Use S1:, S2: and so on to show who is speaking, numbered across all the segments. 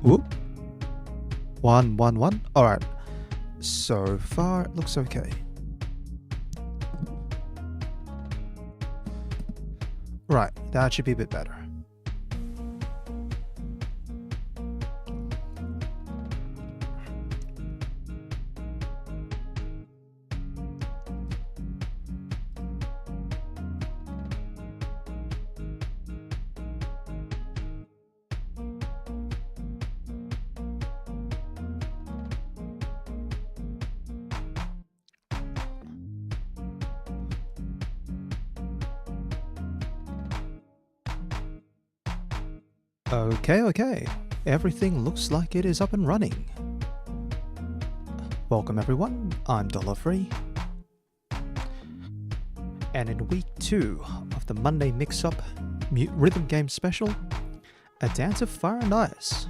S1: Whoop. 1, 1, 1. Alright. So far, it looks okay. Right, that should be a bit better. Okay. Everything looks like it is up and running. Welcome everyone, I'm DollarFree. And in week 2 of the Monday Mix-Up Rhythm Game Special, A Dance of Fire and Ice.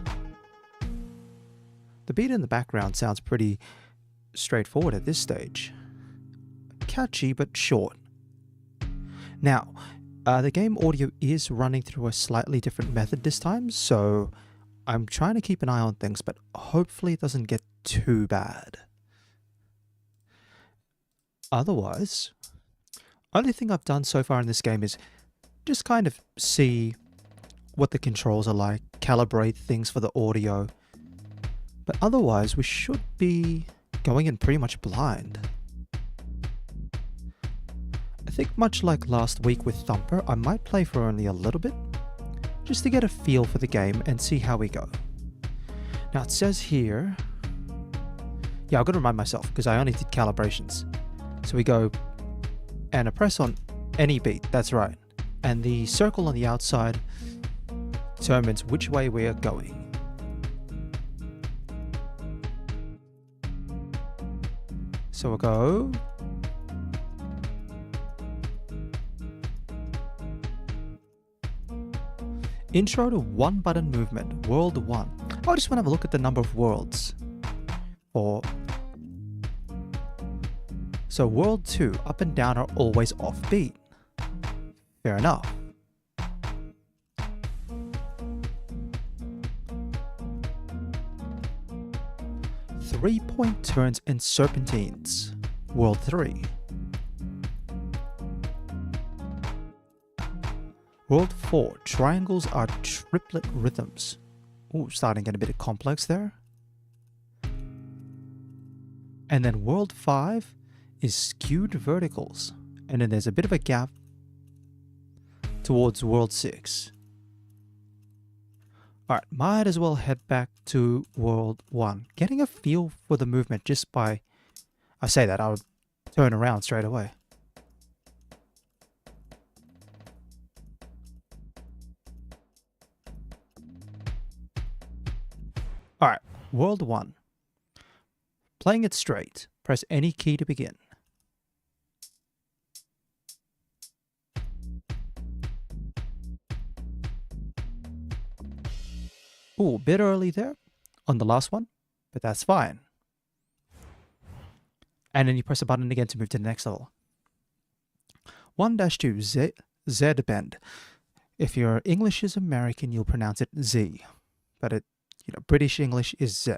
S1: The beat in the background sounds pretty straightforward at this stage. Catchy but short. Now, the game audio is running through a slightly different method this time, so I'm trying to keep an eye on things, but hopefully it doesn't get too bad. Otherwise, only thing I've done so far in this game is just kind of see what the controls are like, calibrate things for the audio, but otherwise we should be going in pretty much blind. I think much like last week with Thumper, I might play for only a little bit, just to get a feel for the game and see how we go. Now it says here, yeah, I've got to remind myself because I only did calibrations. So we go and I press on any beat, that's right. And the circle on the outside determines which way we are going. So we'll go. Intro to one button movement, world 1. I just want to have a look at the number of worlds. So world 2, up and down are always offbeat. Fair enough. Three-point turns and serpentines, world 3. World 4, triangles are triplet rhythms. Ooh, starting to get a bit complex there. And then world 5 is skewed verticals. And then there's a bit of a gap towards world 6. Alright, might as well head back to world 1. Getting a feel for the movement just by... I say that, I would turn around straight away. Alright, world 1. Playing it straight, press any key to begin. Ooh, a bit early there on the last one, but that's fine. And then you press a button again to move to the next level. 1-2, Z bend. If your English is American, you'll pronounce it Z. But British English is Z.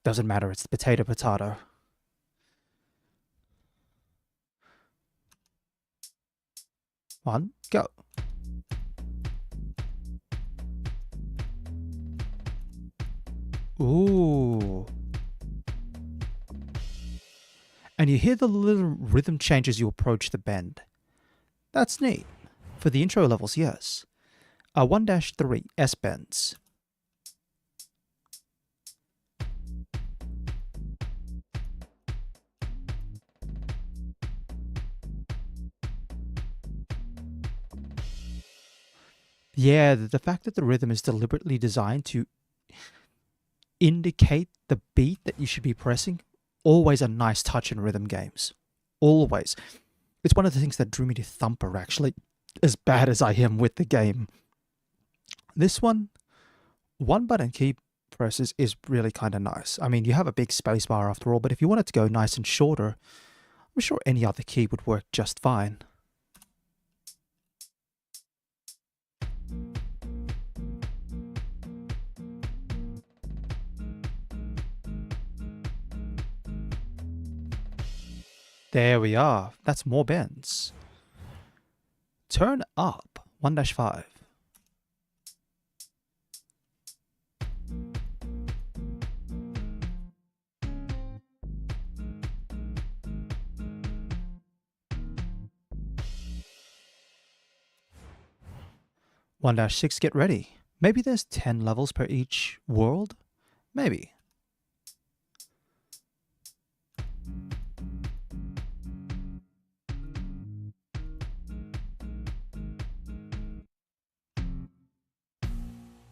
S1: Doesn't matter, it's the potato. 1, go. Ooh. And you hear the little rhythm change as you approach the bend. That's neat. For the intro levels, yes. 1-3, S bends. Yeah, the fact that the rhythm is deliberately designed to indicate the beat that you should be pressing, always a nice touch in rhythm games. Always. It's one of the things that drew me to Thumper, actually, as bad as I am with the game. This one button key presses is really kind of nice. I mean, you have a big spacebar after all, but if you want it to go nice and shorter, I'm sure any other key would work just fine. There we are. That's more bends. Turn up 1-5. One dash 6, get ready. Maybe there's 10 levels per each world? Maybe.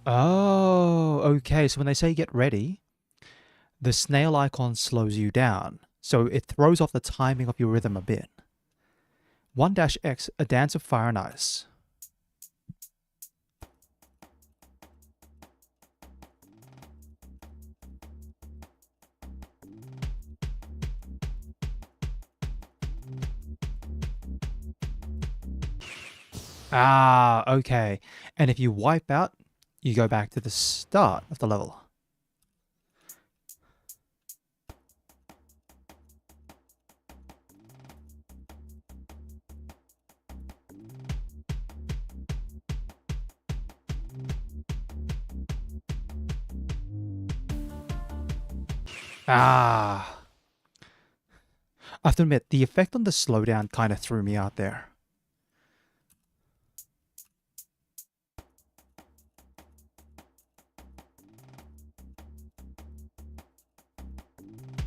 S1: Oh, okay. So when they say get ready, the snail icon slows you down. So it throws off the timing of your rhythm a bit. 1-X, a dance of fire and ice. Ah, okay. And if you wipe out, you go back to the start of the level. Ah. I have to admit, the effect on the slowdown kind of threw me out there.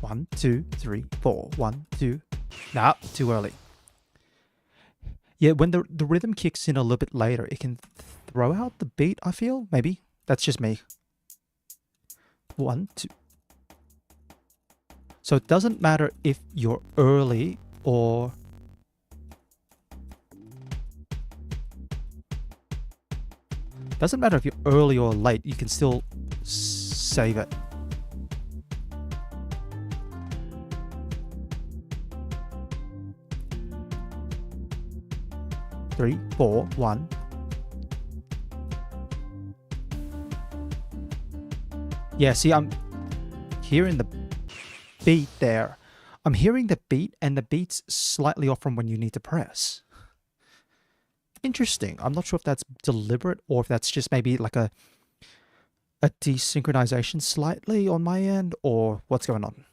S1: One, two, three, four. 1, 2. Nah, too early. Yeah, when the rhythm kicks in a little bit later, it can throw out the beat, I feel. Maybe. That's just me. 1, 2. So it doesn't matter if you're early or... Doesn't matter if you're early or late, you can still save it. Three, 4, 1. Yeah, see, I'm hearing the beat there. I'm hearing the beat, and the beat's slightly off from when you need to press. Interesting. I'm not sure if that's deliberate or if that's just maybe like a desynchronization slightly on my end, or what's going on.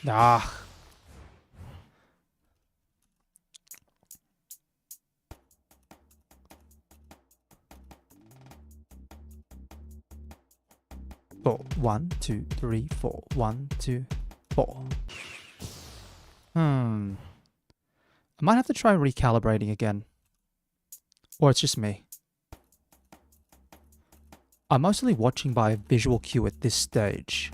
S1: Ah. Four. 1, 2, 3, 4. 1, 2, 4. I might have to try recalibrating again. Or it's just me. I'm mostly watching by visual cue at this stage.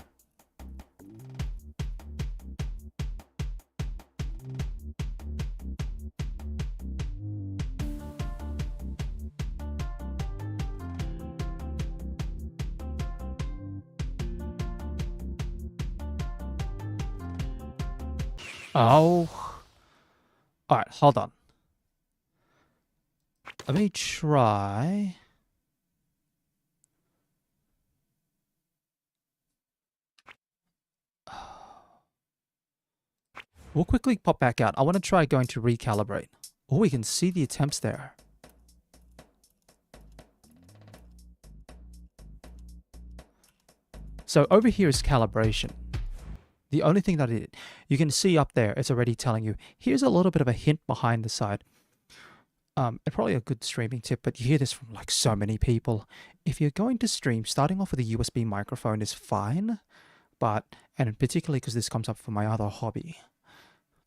S1: Oh. Alright, hold on. Let me try... We'll quickly pop back out. I want to try going to recalibrate. Oh, we can see the attempts there. So over here is calibration. The only thing that you can see up there, it's already telling you, here's a little bit of a hint behind the side. And probably a good streaming tip, but you hear this from like so many people. If you're going to stream, starting off with a USB microphone is fine, and particularly because this comes up for my other hobby,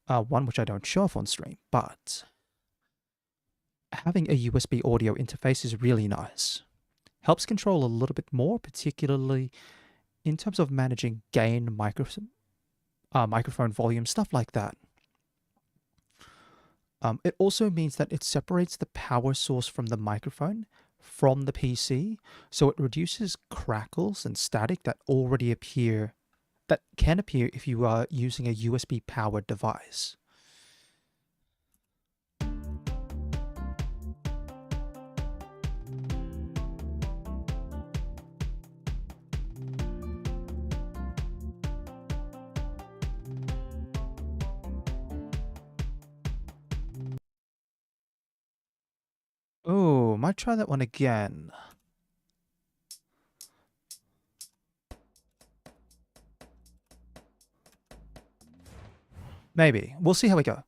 S1: one which I don't show off on stream, but having a USB audio interface is really nice. Helps control a little bit more, particularly in terms of managing gain, microphone volume, stuff like that. It also means that it separates the power source from the microphone from the PC, so it reduces crackles and static that can appear if you are using a USB powered device. I might try that one again. Maybe. We'll see how we go.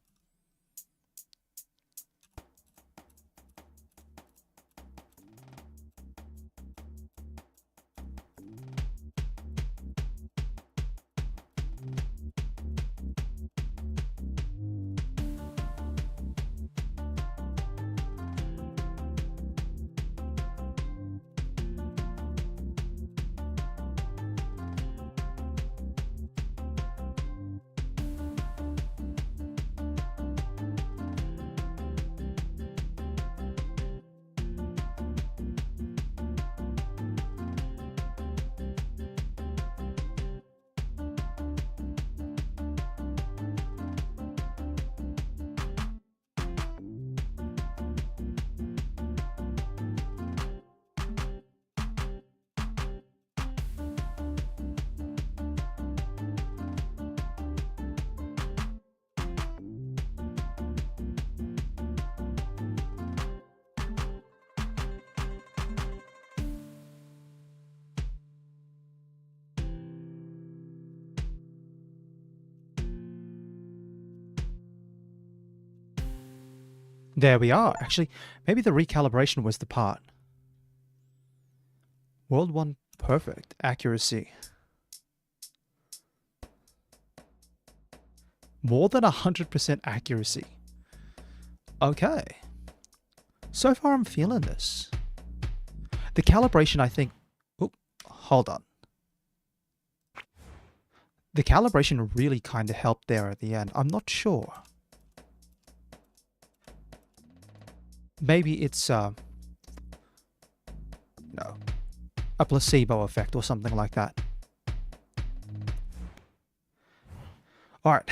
S1: There we are. Actually, maybe the recalibration was the part. World 1 perfect. Accuracy. More than 100% accuracy. Okay. So far I'm feeling this. The calibration, I think... Oop, hold on. The calibration really kind of helped there at the end. I'm not sure. Maybe it's no, a placebo effect or something like that. Alright,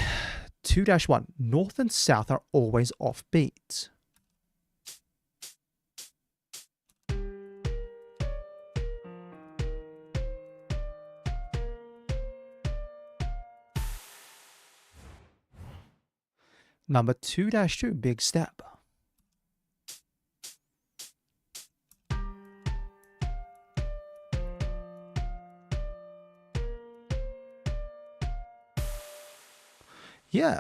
S1: 2-1. North and south are always offbeat. Number 2-2, big step. Yeah,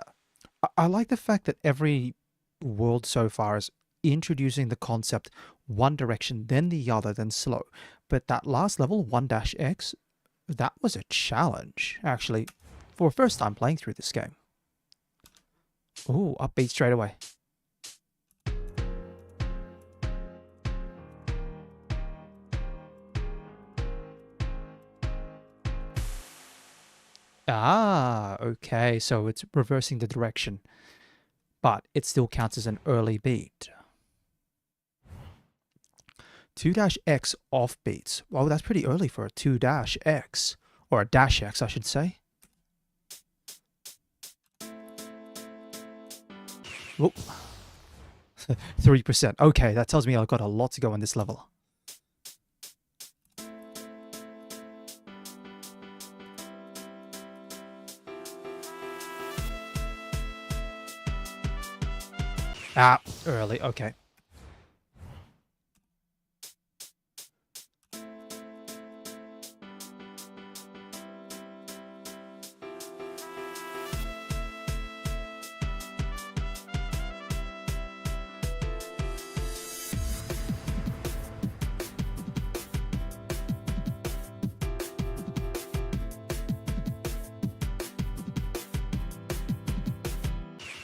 S1: I like the fact that every world so far is introducing the concept one direction, then the other, then slow. But that last level, 1-X, that was a challenge, actually, for a first time playing through this game. Ooh, upbeat straight away. Ah, okay, so it's reversing the direction, but it still counts as an early beat. 2-X off beats. Well, that's pretty early for a 2-X, or a dash X, I should say. Whoop. 3%. Okay, that tells me I've got a lot to go on this level. Ah, early, okay.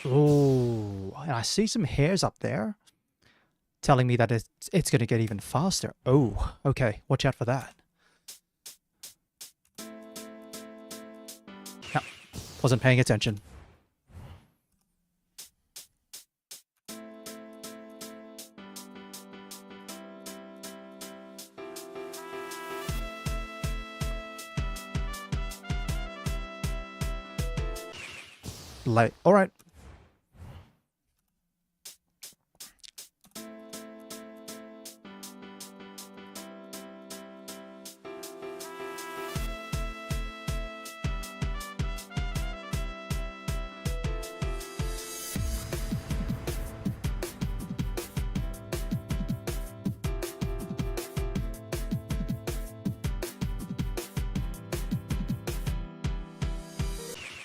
S1: Oh, and I see some hairs up there telling me that it's going to get even faster. Oh, okay. Watch out for that. No, wasn't paying attention. Late. All right.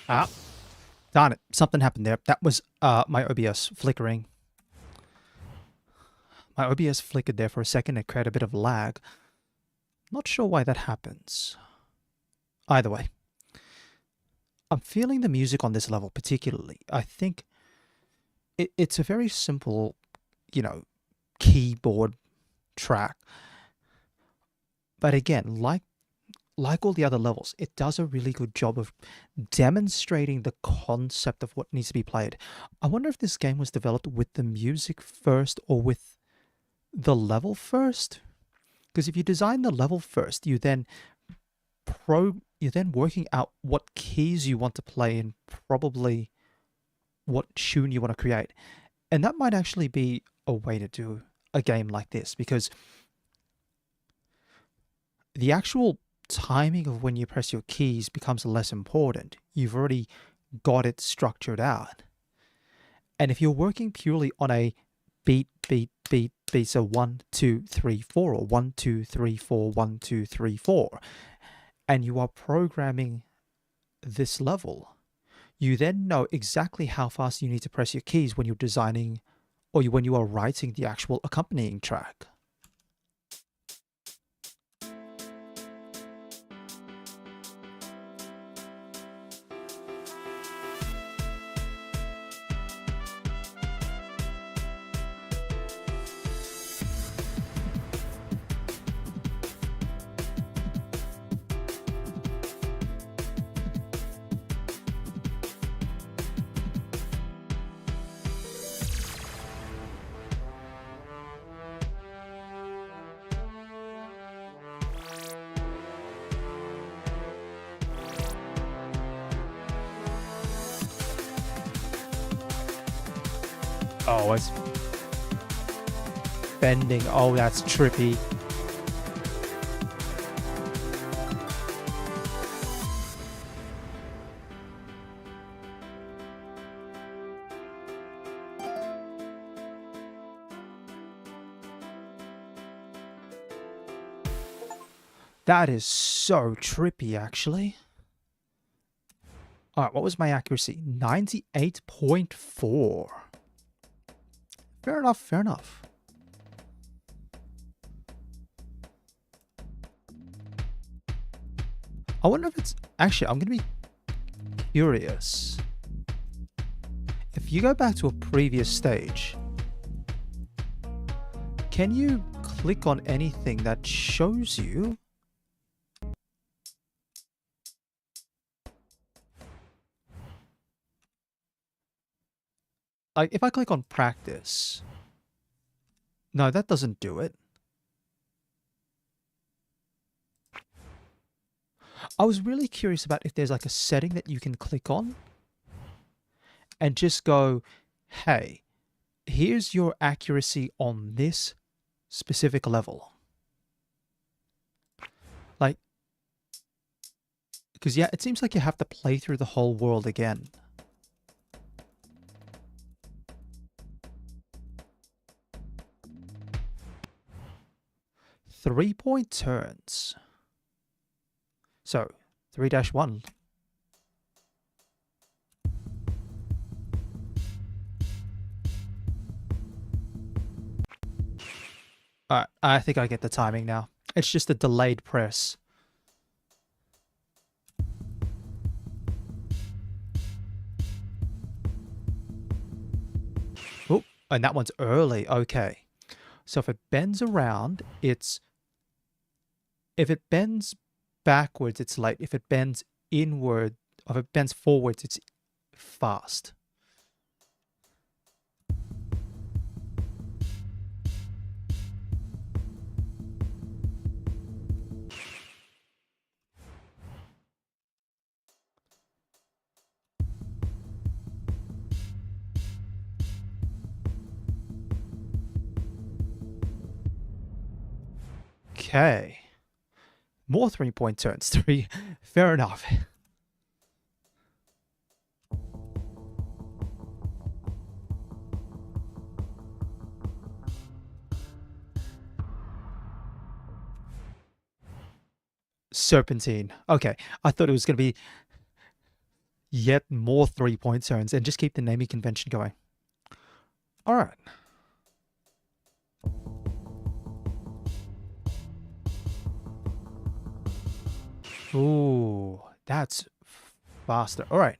S1: Ah, darn it. Something happened there. That was my OBS flickering. My OBS flickered there for a second. It created a bit of lag. Not sure why that happens. Either way, I'm feeling the music on this level particularly. I think it's a very simple, you know, keyboard track. But again, like all the other levels, it does a really good job of demonstrating the concept of what needs to be played. I wonder if this game was developed with the music first or with the level first. Because if you design the level first, you're then working out what keys you want to play and probably what tune you want to create. And that might actually be a way to do a game like this, because the actual timing of when you press your keys becomes less important. You've already got it structured out. And if you're working purely on a beat, so 1, 2, 3, 4, or 1, 2, 3, 4, 1, 2, 3, 4, and you are programming this level, you then know exactly how fast you need to press your keys when you're designing or when you are writing the actual accompanying track. Oh, it's bending. Oh, that's trippy. That is so trippy, actually. All right, what was my accuracy? 98.4. Fair enough, fair enough. I wonder if it's... Actually, I'm going to be curious. If you go back to a previous stage, can you click on anything that shows you... Like, if I click on practice... No, that doesn't do it. I was really curious about if there's like a setting that you can click on and just go, hey, here's your accuracy on this specific level. Like, because yeah, it seems like you have to play through the whole world again. Three-point turns. So, 3-1. Alright, I think I get the timing now. It's just a delayed press. Oh, and that one's early. Okay. So if it bends around, it's... If it bends backwards, it's late. If it bends inward, or if it bends forwards, it's fast. Okay. More three-point turns. 3. Fair enough. Serpentine. Okay. I thought it was going to be... Yet more 3-point zones and just keep the naming convention going. All right. Ooh, that's faster. All right.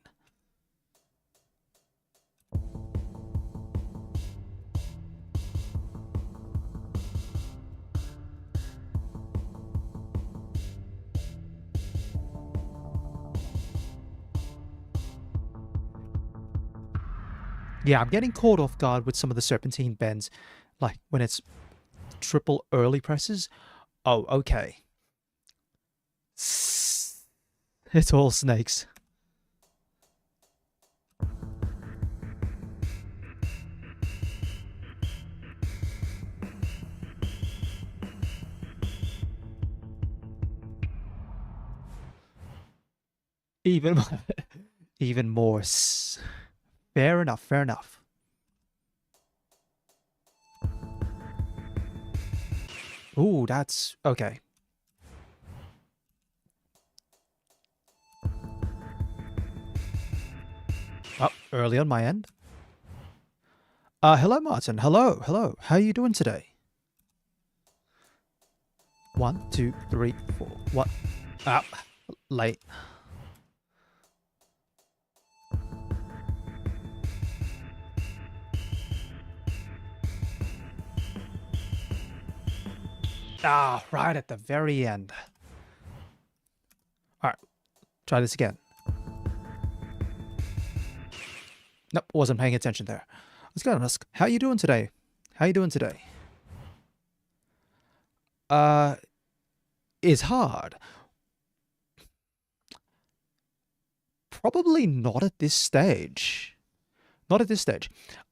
S1: Yeah, I'm getting caught off guard with some of the serpentine bends, like when it's triple early presses. Oh, okay. It's all snakes. Even, even more. Fair enough, fair enough. Ooh, that's okay. Oh, early on my end. Hello, Martin. Hello, hello. How are you doing today? 1, 2, 3, 4. What? Ah, late. Ah, right at the very end. All right, try this again. Nope, wasn't paying attention there. Let's go and ask, how you doing today? How you doing today? Is hard. Probably not at this stage. Not at this stage.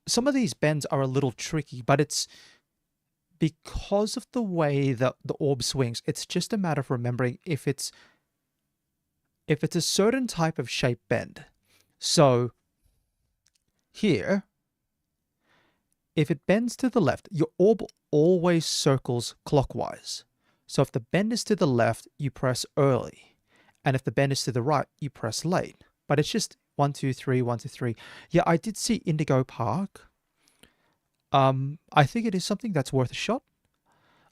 S1: Some of these bends are a little tricky, but it's because of the way that the orb swings. It's just a matter of remembering if it's a certain type of shape bend. So here, if it bends to the left, your orb always circles clockwise. So if the bend is to the left, you press early. And if the bend is to the right, you press late. But it's just 1, 2, 3, 1, 2, 3. Yeah, I did see Indigo Park. I think it is something that's worth a shot.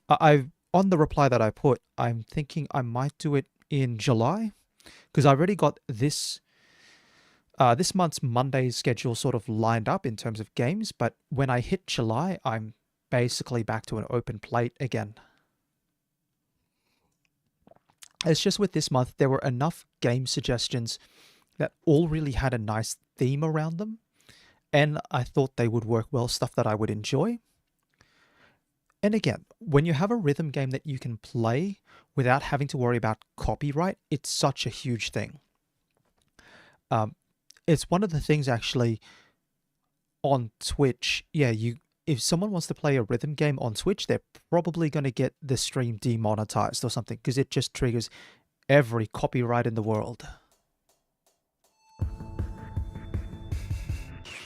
S1: I've on the reply that I put, I'm thinking I might do it in July because I already got this month's Monday schedule sort of lined up in terms of games. But when I hit July, I'm basically back to an open plate again. It's just with this month, there were enough game suggestions that all really had a nice theme around them. And I thought they would work well, stuff that I would enjoy. And again, when you have a rhythm game that you can play without having to worry about copyright, it's such a huge thing. It's one of the things actually on Twitch. Yeah, if someone wants to play a rhythm game on Twitch, they're probably going to get the stream demonetized or something because it just triggers every copyright in the world.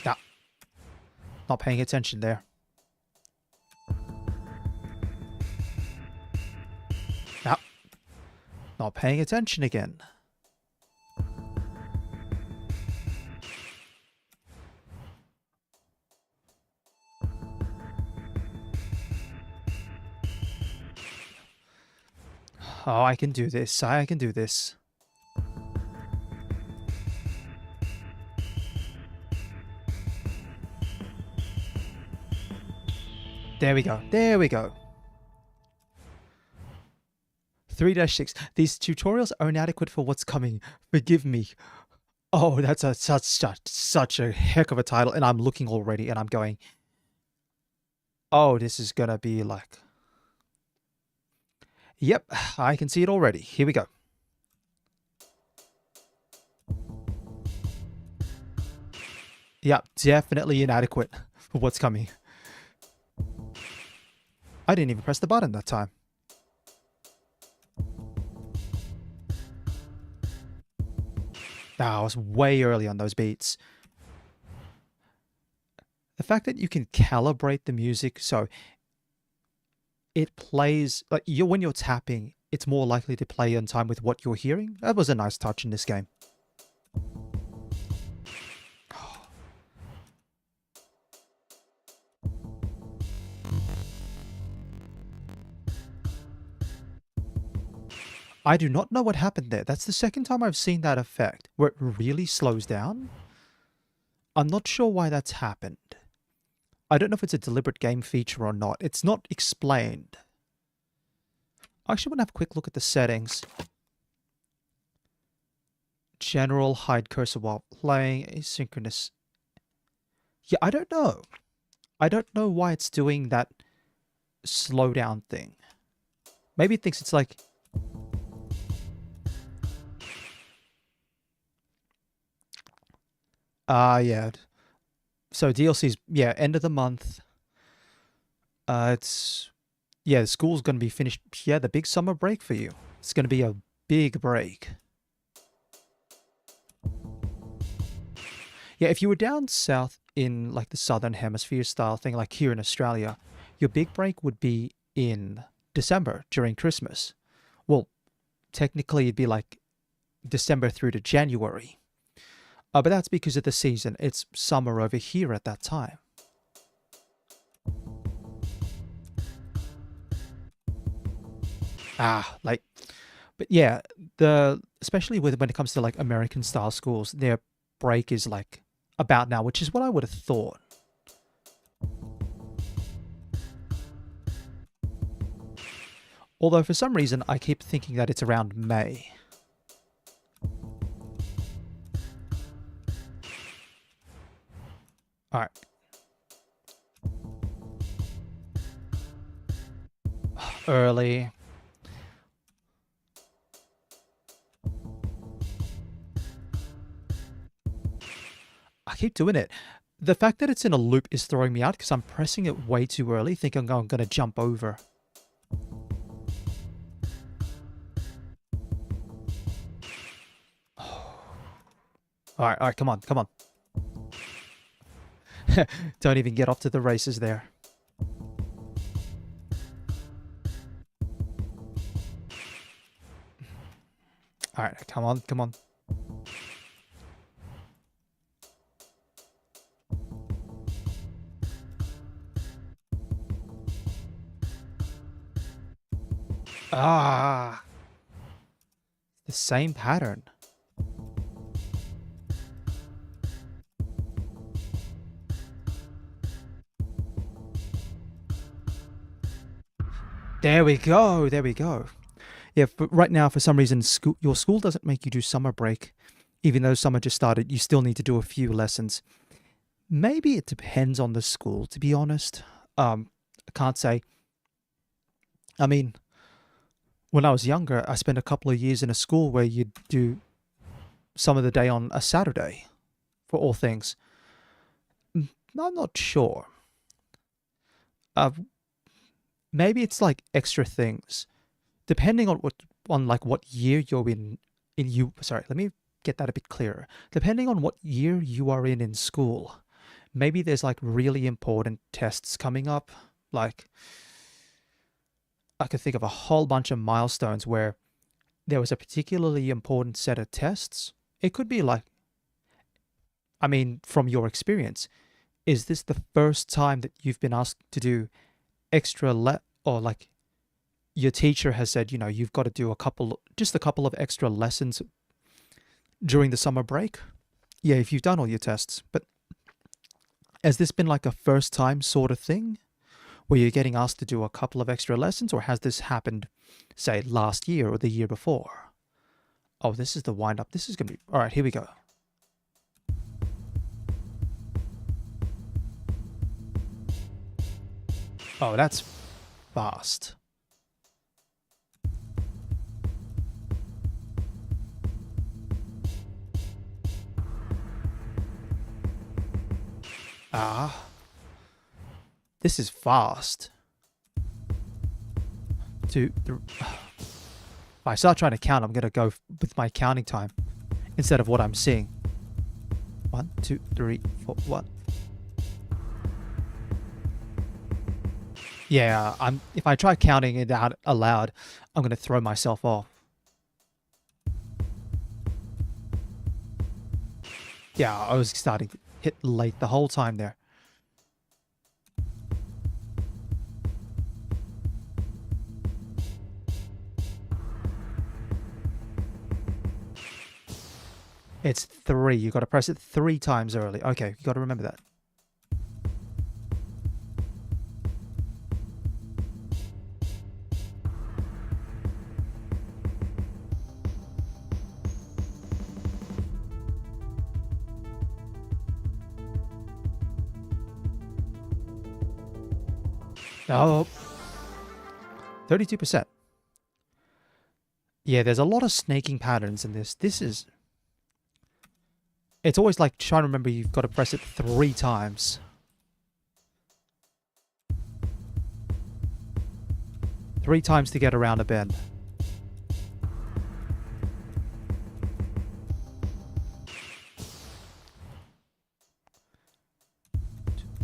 S1: Nah, not paying attention there. Nah, not paying attention again. Oh, I can do this. I can do this. There we go. There we go. 3-6. These tutorials are inadequate for what's coming. Forgive me. Oh, that's such a heck of a title. And I'm looking already and I'm going, oh, this is going to be like... Yep, I can see it already. Here we go. Yeah, definitely inadequate for what's coming. I didn't even press the button that time. I was way early on those beats. The fact that you can calibrate the music so it plays like when you're tapping, it's more likely to play in time with what you're hearing. That was a nice touch in this game. I do not know what happened there. That's the second time I've seen that effect, where it really slows down. I'm not sure why that's happened. I don't know if it's a deliberate game feature or not. It's not explained. I actually want to have a quick look at the settings. General, hide cursor while playing, asynchronous. Yeah, I don't know. I don't know why it's doing that slowdown thing. Maybe it thinks it's like... yeah. So DLC's, yeah, end of the month. It's... Yeah, the school's going to be finished. Yeah, the big summer break for you. It's going to be a big break. Yeah, if you were down south in like the southern hemisphere style thing, like here in Australia, your big break would be in December during Christmas. Well, technically it'd be like December through to January. But that's because of the season. It's summer over here at that time. But yeah, especially when it comes to like American style schools, their break is like about now, which is what I would have thought. Although for some reason I keep thinking that it's around May. Alright. Early. I keep doing it. The fact that it's in a loop is throwing me out because I'm pressing it way too early, thinking I'm going to jump over. Alright, come on. Don't even get off to the races there. Alright, come on. The same pattern. There we go. Yeah, but right now, for some reason, your school doesn't make you do summer break. Even though summer just started, you still need to do a few lessons. Maybe it depends on the school, to be honest. I can't say. I mean, when I was younger, I spent a couple of years in a school where you'd do some of the day on a Saturday, for all things. I'm not sure. Maybe it's like extra things, depending on what year you're in. Sorry, let me get that a bit clearer. Depending on what year you are in school, maybe there's like really important tests coming up. Like, I could think of a whole bunch of milestones where there was a particularly important set of tests. It could be like, I mean, from your experience, is this the first time that you've been asked to do extra or like your teacher has said, you've got to do just a couple of extra lessons during the summer break? Yeah, if you've done all your tests. But has this been like a first time sort of thing where you're getting asked to do a couple of extra lessons, or has this happened, say, last year or the year before? Oh, this is the wind up. This is going to be... All right, here we go. Oh, that's fast. This is fast. If I start trying to count, I'm going to go with my counting time instead of what I'm seeing. 1, 2, 3, 4, 1. Yeah, if I try counting it out aloud, I'm going to throw myself off. Yeah, I was starting to hit late the whole time there. It's 3. You got to press it 3 times early. Okay, you got to remember that. Oh, 32%. Yeah, there's a lot of snaking patterns in this. It's always like trying to remember you've got to press it 3 times. 3 times to get around a bend.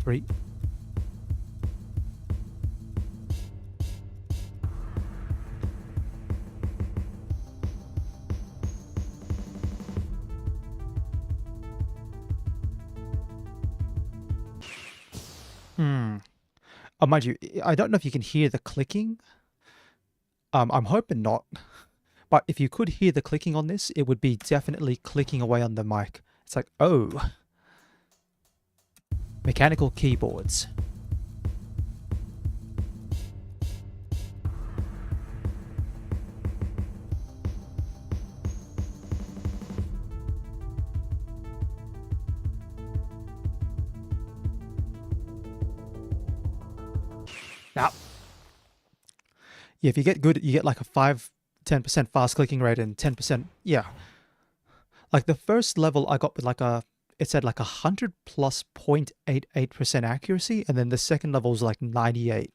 S1: 3. Mind you, I don't know if you can hear the clicking. I'm hoping not. But if you could hear the clicking on this, it would be definitely clicking away on the mic. It's like, oh. Mechanical keyboards. Now, yeah, if you get good, you get like a 10% fast clicking rate and 10%, yeah. Like the first level I got with like it said like 100 plus 0.88% accuracy, and then the second level was like 98.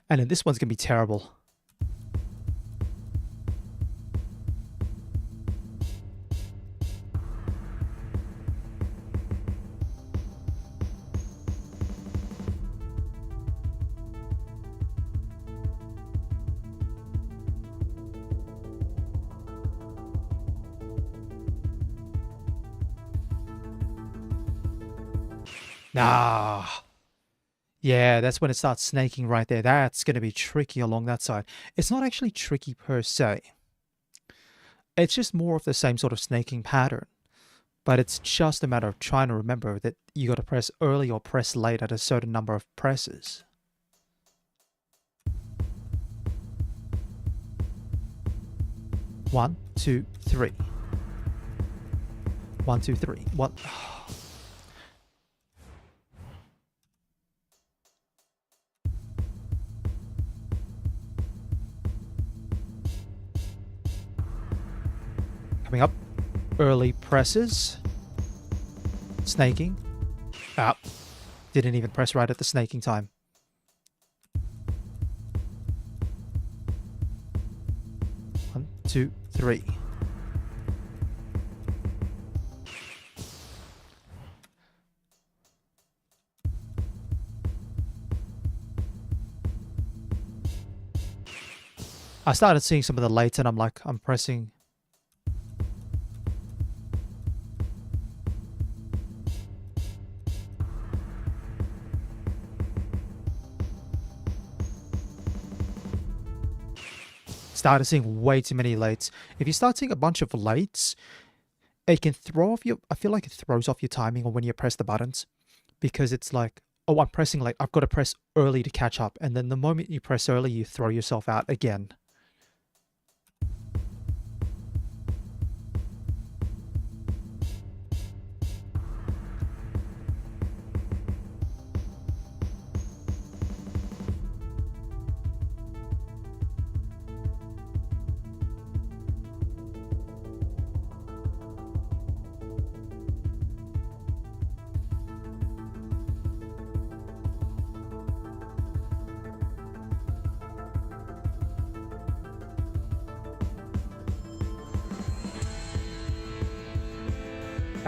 S1: And then this one's gonna be terrible. Nah. Yeah, that's when it starts snaking right there. That's going to be tricky along that side. It's not actually tricky per se. It's just more of the same sort of snaking pattern. But it's just a matter of trying to remember that you got to press early or press late at a certain number of presses. One, two, three. 1, 2, 3. One. Coming up. Early presses. Snaking. Ah. Didn't even press right at the snaking time. One, two, three. I started seeing some of the lates and I'm pressing. Started seeing way too many lates. If you start seeing a bunch of lates, it can throw off I feel like it throws off your timing on when you press the buttons, because it's like, oh, I'm pressing late. I've got to press early to catch up. And then the moment you press early, you throw yourself out again.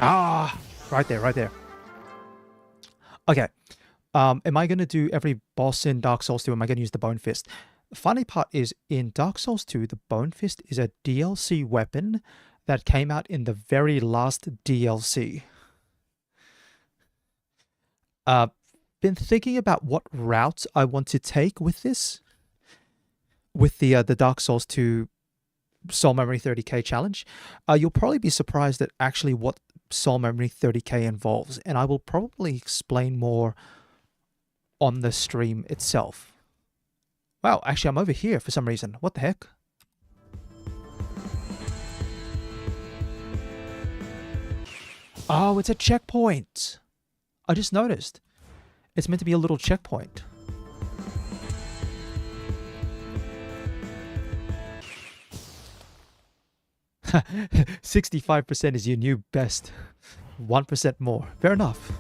S1: Ah, right there, right there. Okay. Am I going to do every boss in Dark Souls 2? Am I going to use the Bone Fist? The funny part is, in Dark Souls 2, the Bone Fist is a DLC weapon that came out in the very last DLC. Been thinking about what route I want to take with this. With the Dark Souls 2 Soul Memory 30K challenge, you'll probably be surprised at actually what Soul Memory 30K involves, and I will probably explain more on the stream itself. Wow, actually I'm over here for some reason. What the heck? Oh, it's a checkpoint. I just noticed. It's meant to be a little checkpoint. $65% is your new best. 1% more. Fair enough.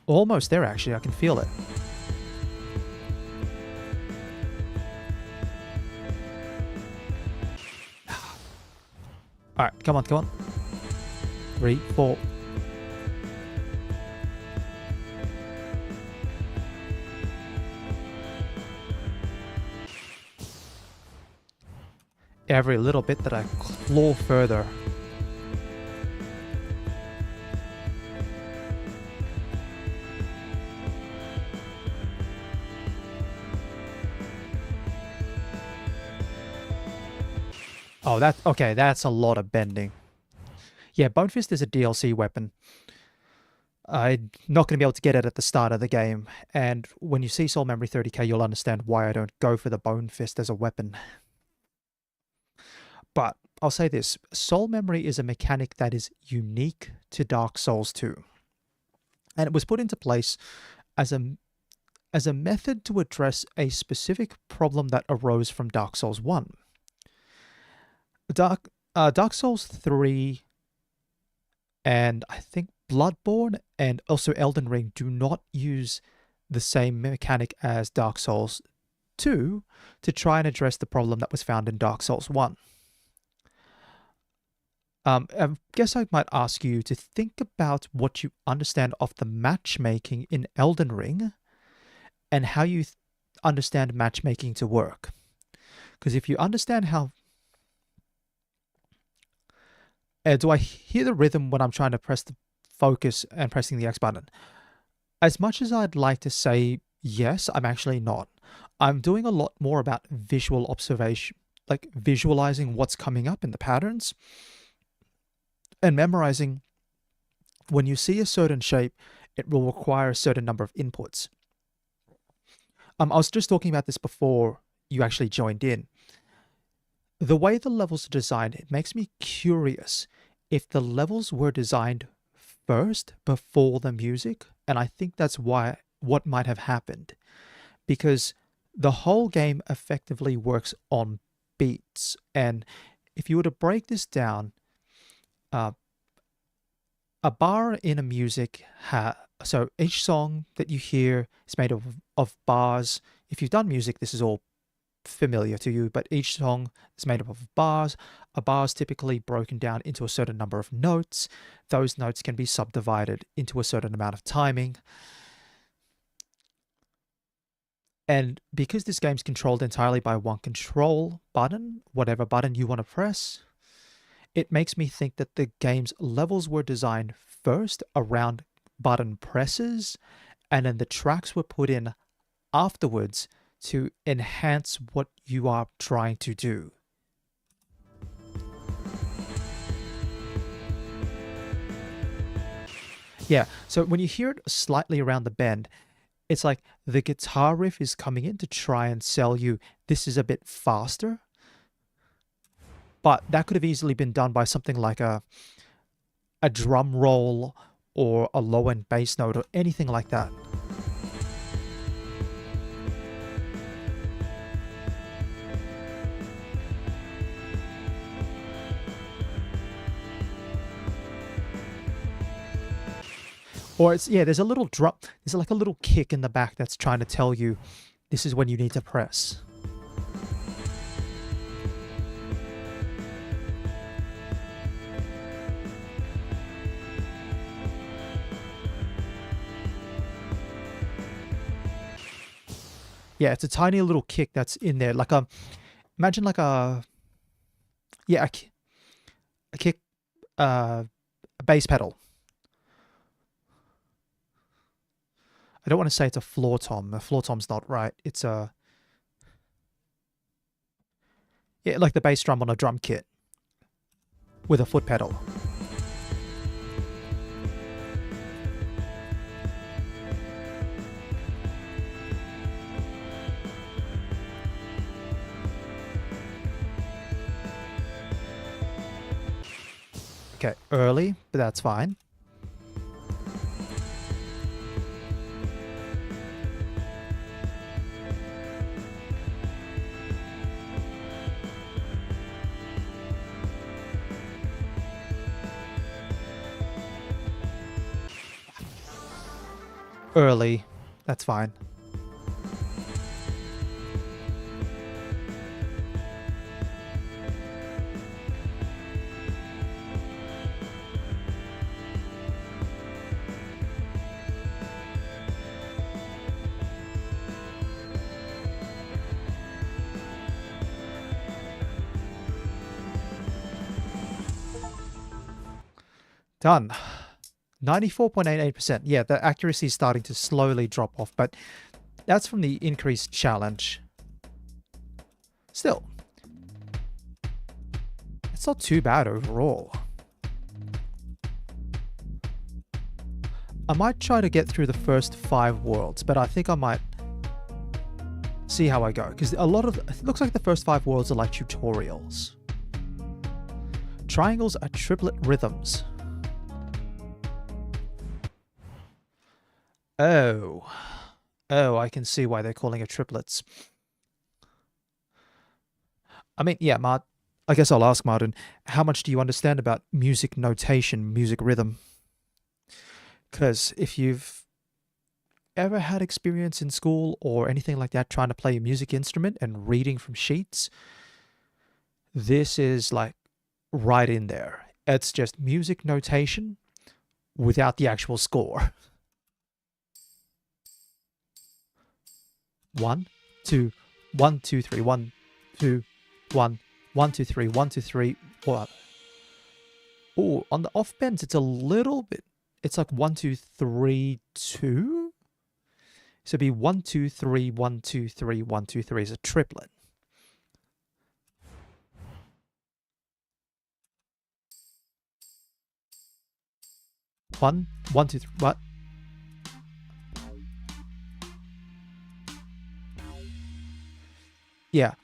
S1: Almost there, actually. I can feel it. All right, come on, come on. 3, 4. Every little bit that I claw further. Oh, that's a lot of bending. Yeah, Bone Fist is a DLC weapon. I'm not going to be able to get it at the start of the game, and when you see Soul Memory 30K, you'll understand why I don't go for the Bone Fist as a weapon. But I'll say this, Soul Memory is a mechanic that is unique to Dark Souls 2. And it was put into place as a method to address a specific problem that arose from Dark Souls 1. Dark Souls 3 and I think Bloodborne and also Elden Ring do not use the same mechanic as Dark Souls 2 to try and address the problem that was found in Dark Souls 1. I guess I might ask you to think about what you understand of the matchmaking in Elden Ring and how you understand matchmaking to work. Because if you understand how... do I hear the rhythm when I'm trying to press the focus and pressing the X button? As much as I'd like to say yes, I'm actually not. I'm doing a lot more about visual observation, like visualizing what's coming up in the patterns and memorizing. When you see a certain shape, it will require a certain number of inputs. I was just talking about this before you actually joined in. The way the levels are designed, it makes me curious if the levels were designed first before the music, and I think that's what might have happened, because the whole game effectively works on beats. And if you were to break this down, a bar in a music so each song that you hear is made of bars. If you've done music, this is all familiar to you, but each song is made up of bars. A bar is typically broken down into a certain number of notes. Those notes can be subdivided into a certain amount of timing. And because this game's controlled entirely by one control button, whatever button you want to press, it makes me think that the game's levels were designed first around button presses, and then the tracks were put in afterwards to enhance what you are trying to do. Yeah, so when you hear it slightly around the bend, it's like the guitar riff is coming in to try and sell you this is a bit faster. But that could have easily been done by something like a drum roll or a low-end bass note or anything like that. Or it's, yeah, there's a little drop, there's like a little kick in the back that's trying to tell you this is when you need to press. Yeah, it's a tiny little kick that's in there, like imagine like a Yeah, a kick, a bass pedal. I don't want to say it's a floor tom. A floor tom's not right. It's a... Yeah, like the bass drum on a drum kit with a foot pedal. Okay, early, but that's fine. Early, that's fine. Done. 94.88%. Yeah, the accuracy is starting to slowly drop off, but that's from the increased challenge. Still, it's not too bad overall. I might try to get through the first 5 worlds, but I think I might see how I go, because a lot of it looks like the first 5 worlds are like tutorials. Triangles are triplet rhythms. Oh, I can see why they're calling it triplets. I mean, yeah, I guess I'll ask Martin, how much do you understand about music notation, music rhythm? Because if you've ever had experience in school or anything like that trying to play a music instrument and reading from sheets, this is like right in there. It's just music notation without the actual score. 1, 2, 1, 2, 3, 1, 2, 1, 1, 2, 3, 1, 2, 3, 1. Oh, on the off bends, it's a little bit, it's like 1, 2, 3, 2. So it'd be 1, 2, 3, 1, 2, 3, 1, 2, 3 is a triplet. One, 1, 2, 3, what? Yeah,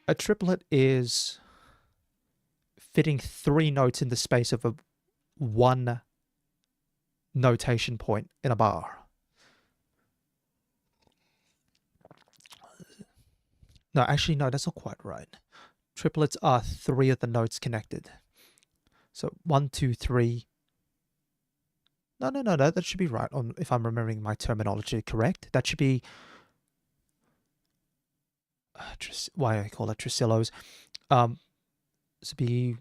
S1: a triplet is fitting 3 notes in the space of a 1 notation point in a bar. No, actually, no, that's not quite right. Triplets are 3 of the notes connected. So 1, 2, 3. No, that should be right. If I'm remembering my terminology correct, that should be why I call it trisillos. So be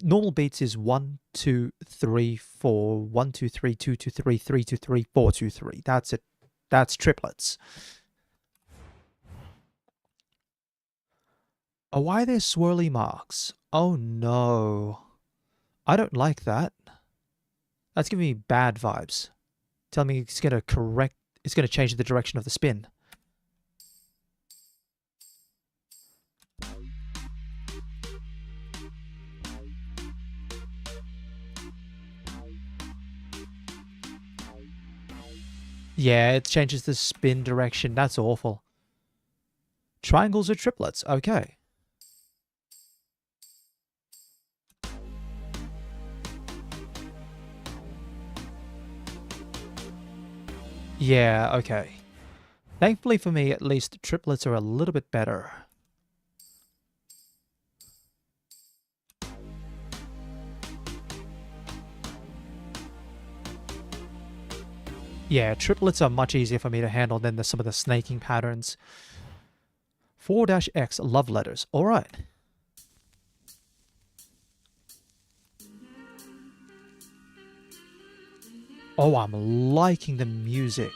S1: normal beats is 1, 2, 3, 4, 1, 2, 3, 2, 2, 3, 3, 2, 3, 4, 2, 3. That's it. That's triplets. Oh, why are there swirly marks? Oh no. I don't like that. That's giving me bad vibes. Tell me it's going to change the direction of the spin. Yeah, it changes the spin direction. That's awful. Triangles are triplets. Okay. Yeah, okay. Thankfully for me, at least, triplets are a little bit better. Yeah, triplets are much easier for me to handle than some of the snaking patterns. 4-X love letters. All right. Oh, I'm liking the music.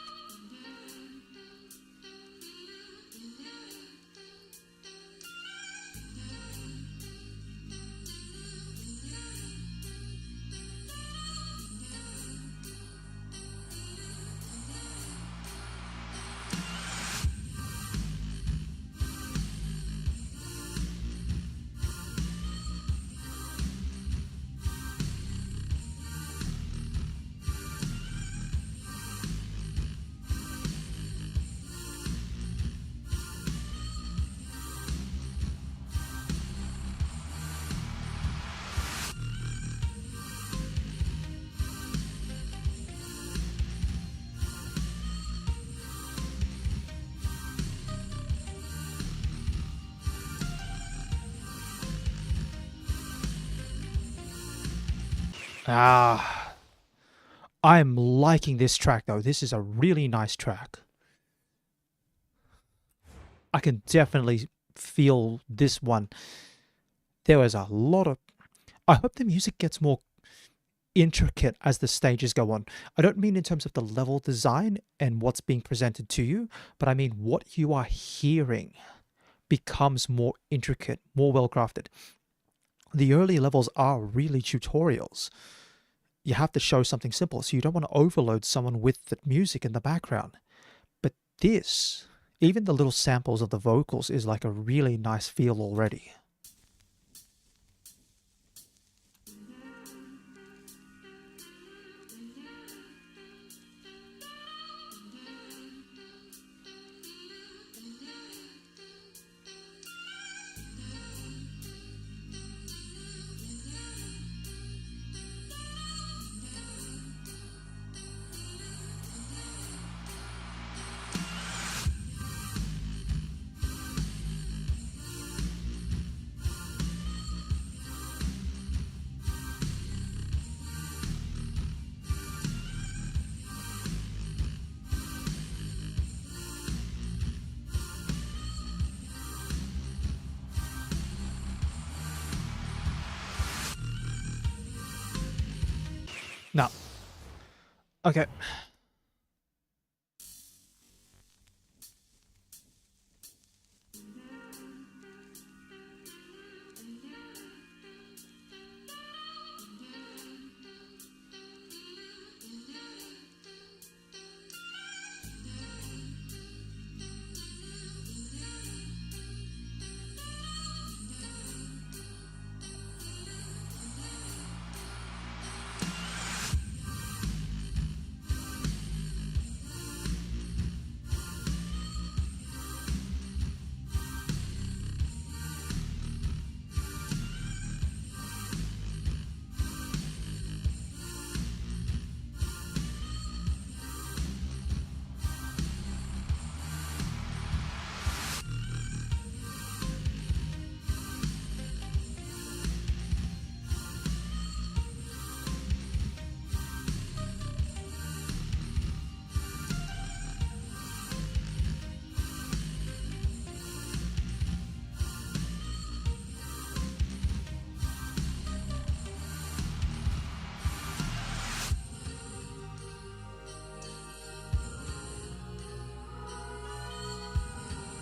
S1: Ah, I'm liking this track though. This is a really nice track. I can definitely feel this one. There was a lot of... I hope the music gets more intricate as the stages go on. I don't mean in terms of the level design and what's being presented to you, but I mean what you are hearing becomes more intricate, more well crafted. The early levels are really tutorials. You have to show something simple, so you don't want to overload someone with the music in the background. But this, even the little samples of the vocals, is like a really nice feel already. Now, okay.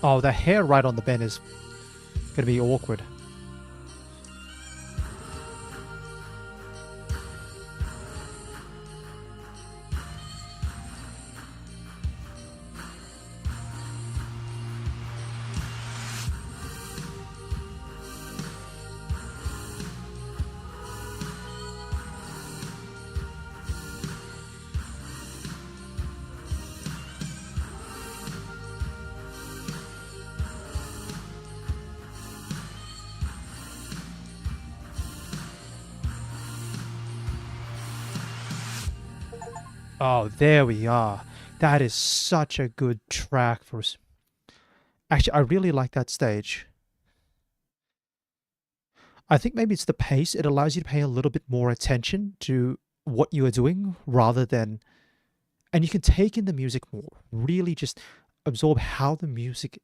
S1: Oh, the hair right on the bend is gonna be awkward. Oh, there we are. That is such a good track for us. Actually, I really like that stage. I think maybe it's the pace. It allows you to pay a little bit more attention to what you are doing rather than... And you can take in the music more. Really just absorb how the music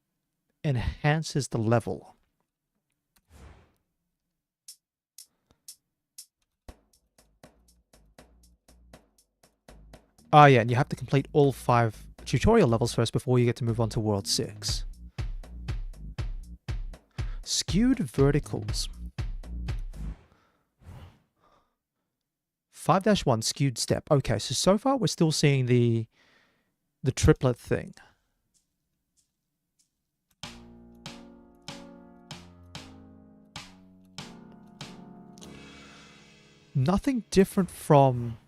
S1: enhances the level. Ah, yeah, and you have to complete all 5 tutorial levels first before you get to move on to World 6. Skewed verticals. 5-1 skewed step. Okay, so far we're still seeing the triplet thing. Nothing different from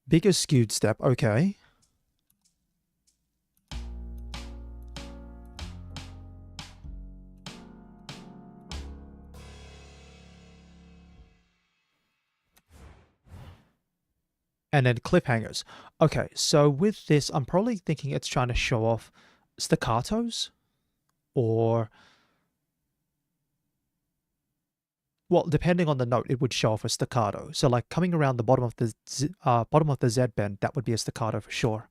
S1: bigger skewed step. Okay. And then cliffhangers. Okay, so with this, I'm probably thinking it's trying to show off staccatos or... well, depending on the note, it would show off a staccato. So like coming around the bottom of the Z bend, that would be a staccato for sure.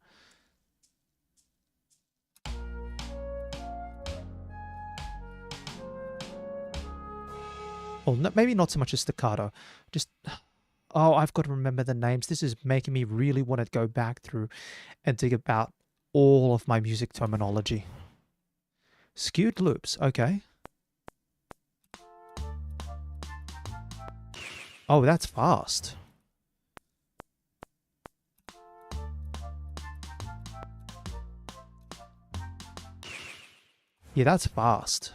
S1: Well, maybe not so much a staccato. Just, oh, I've got to remember the names. This is making me really want to go back through and dig about all of my music terminology. Skewed loops, okay. Oh, that's fast. Yeah, that's fast.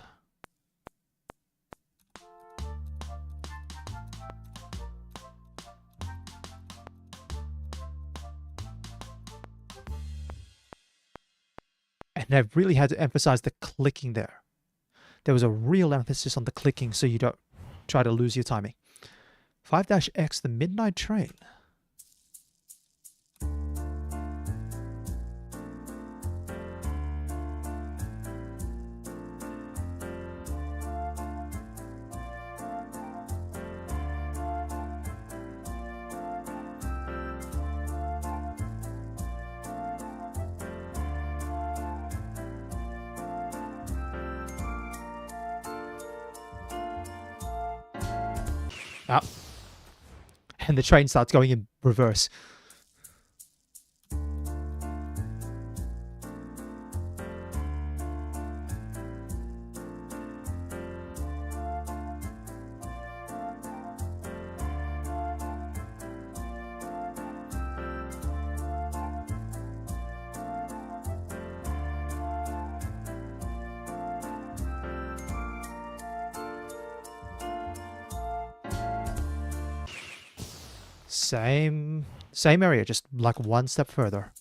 S1: And I really had to emphasize the clicking there. There was a real emphasis on the clicking so you don't try to lose your timing. 5-X, the Midnight Train. Ah. And the train starts going in reverse. Same area, just like one step further.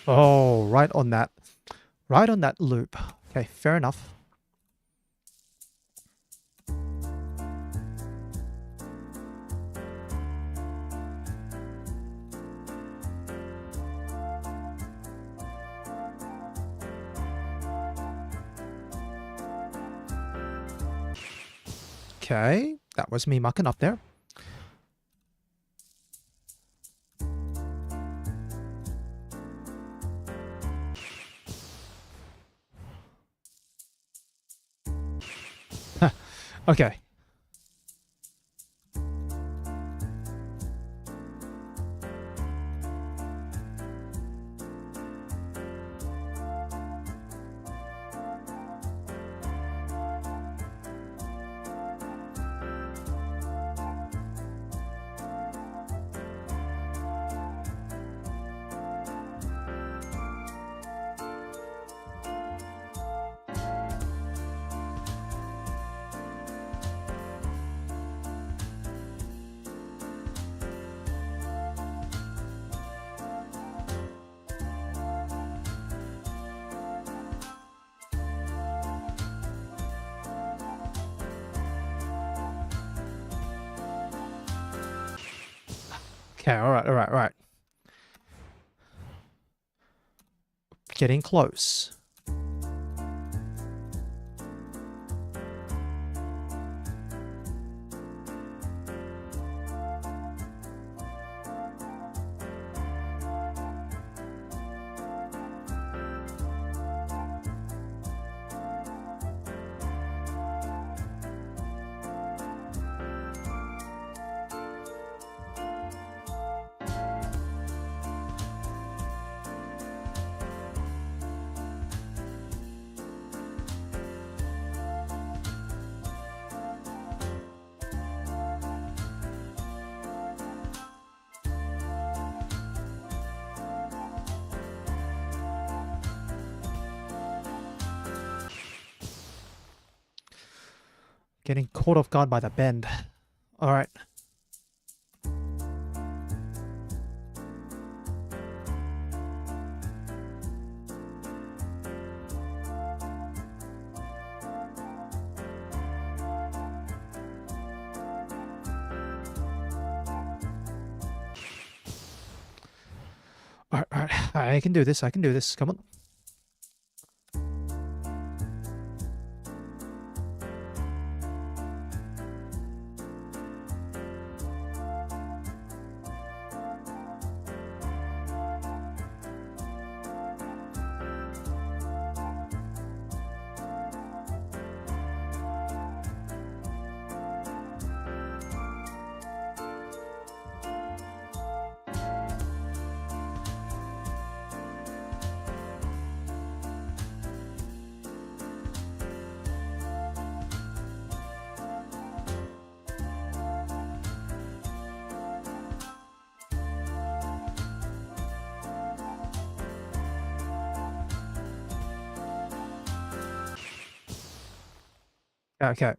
S1: Oh, right on that loop. Okay, fair enough. Okay, that was me mucking up there. Okay. Okay, all right. Getting close. Getting caught off guard by the bend. Alright. Alright. I can do this. I can do this. Come on. Okay.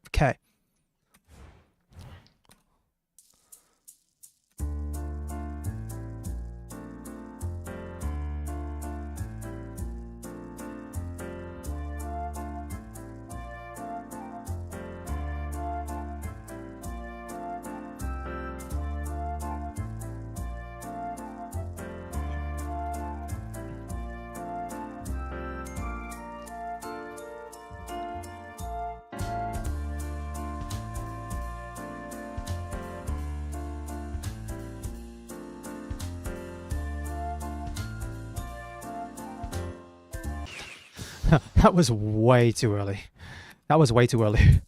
S1: That was way too early. That was way too early.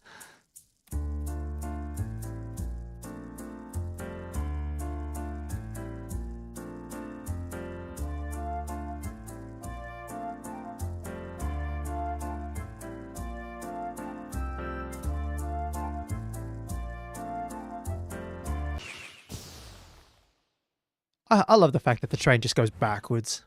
S1: I love the fact that the train just goes backwards.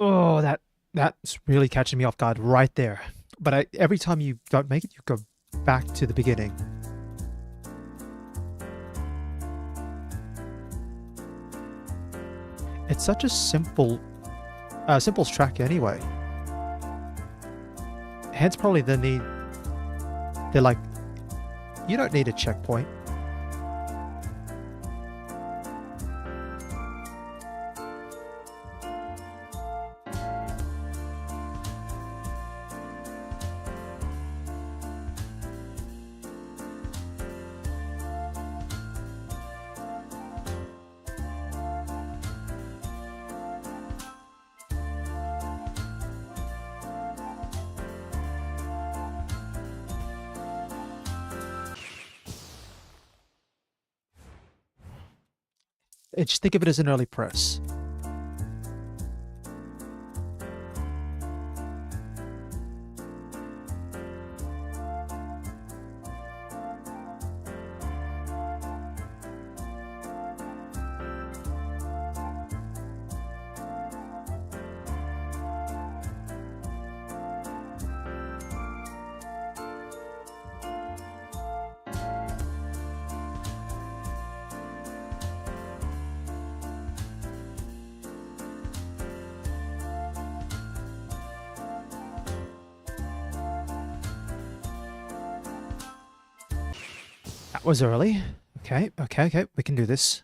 S1: Oh, that's really catching me off guard right there. But every time you don't make it, you go back to the beginning. It's such a simple track anyway. Hence probably the need. They're like, you don't need a checkpoint. Just think of it as an early press. That was early. Okay, we can do this.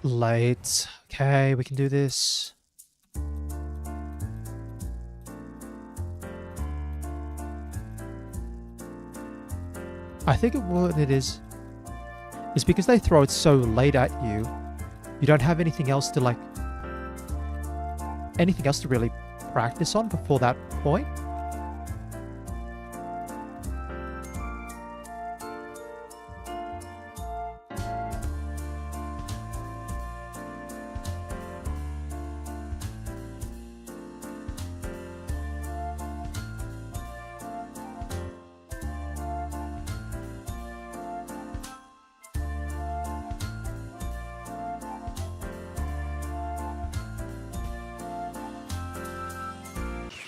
S1: Late. Okay, we can do this. I think what it is because they throw it so late at you, you don't have anything else to really practice on before that point.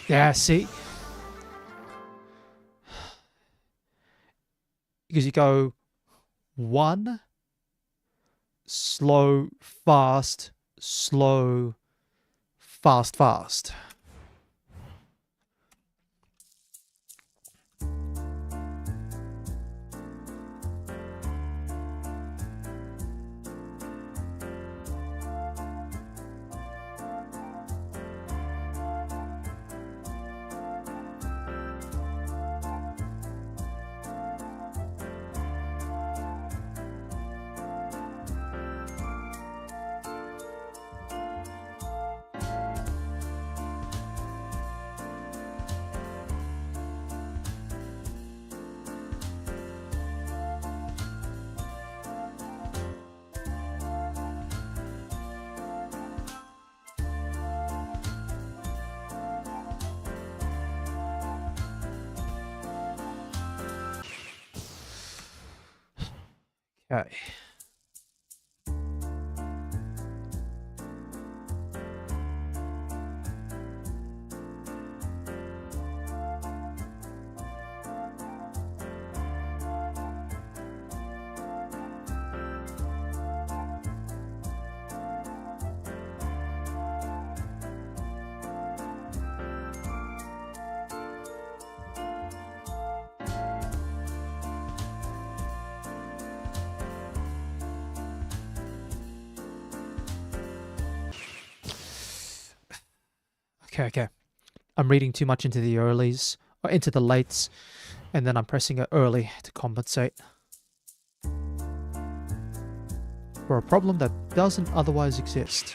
S1: Yeah, see? Because you go 1, slow, fast, slow, fast, fast. Okay. Okay. I'm reading too much into the earlies, or into the lates, and then I'm pressing it early to compensate for a problem that doesn't otherwise exist.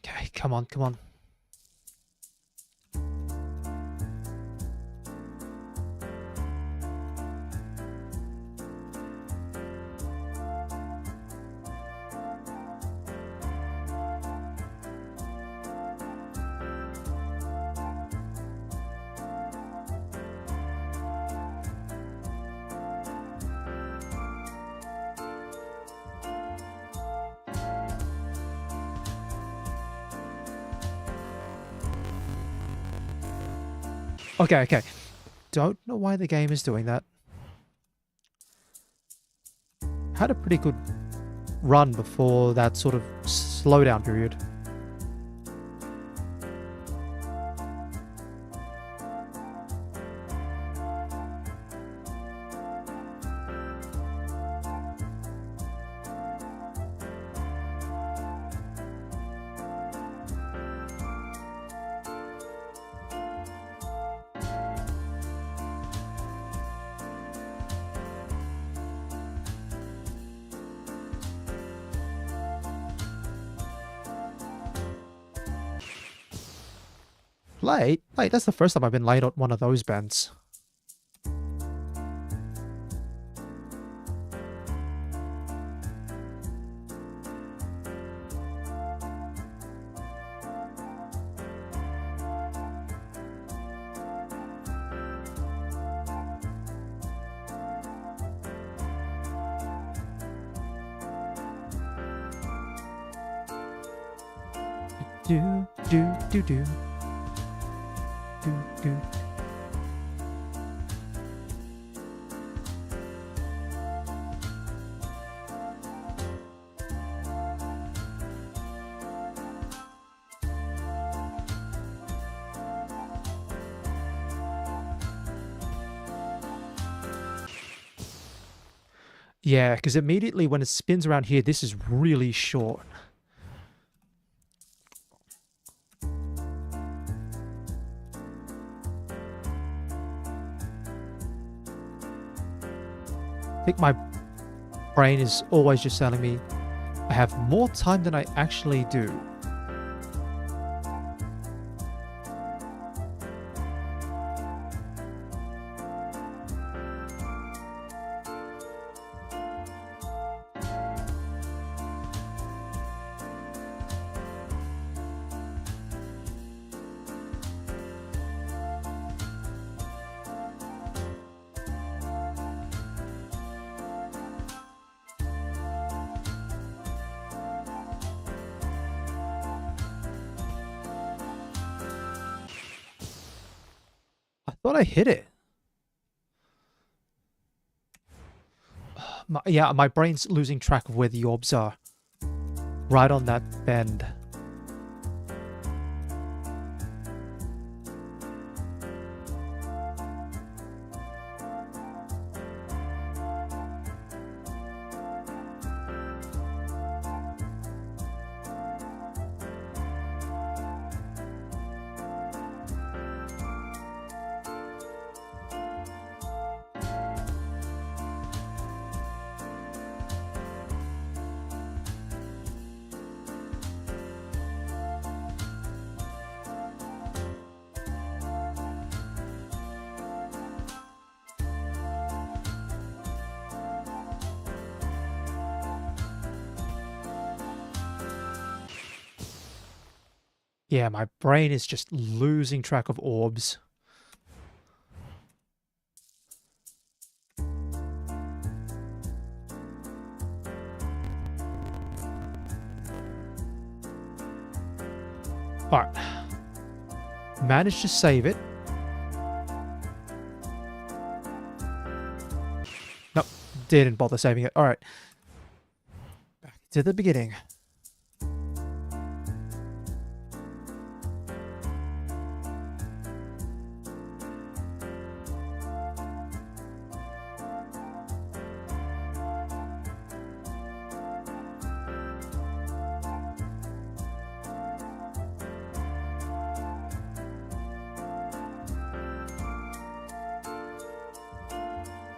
S1: Okay, come on. Okay. Don't know why the game is doing that. Had a pretty good run before that sort of slowdown period. Late? That's the first time I've been late on one of those bends. Do, do, do, do. Do, do. Yeah, because immediately when it spins around here, this is really short. I think my brain is always just telling me I have more time than I actually do. I thought I hit it. Yeah, my brain's losing track of where the orbs are. Right on that bend. Yeah, my brain is just losing track of orbs. Alright. Managed to save it. Nope, didn't bother saving it. Alright. Back to the beginning.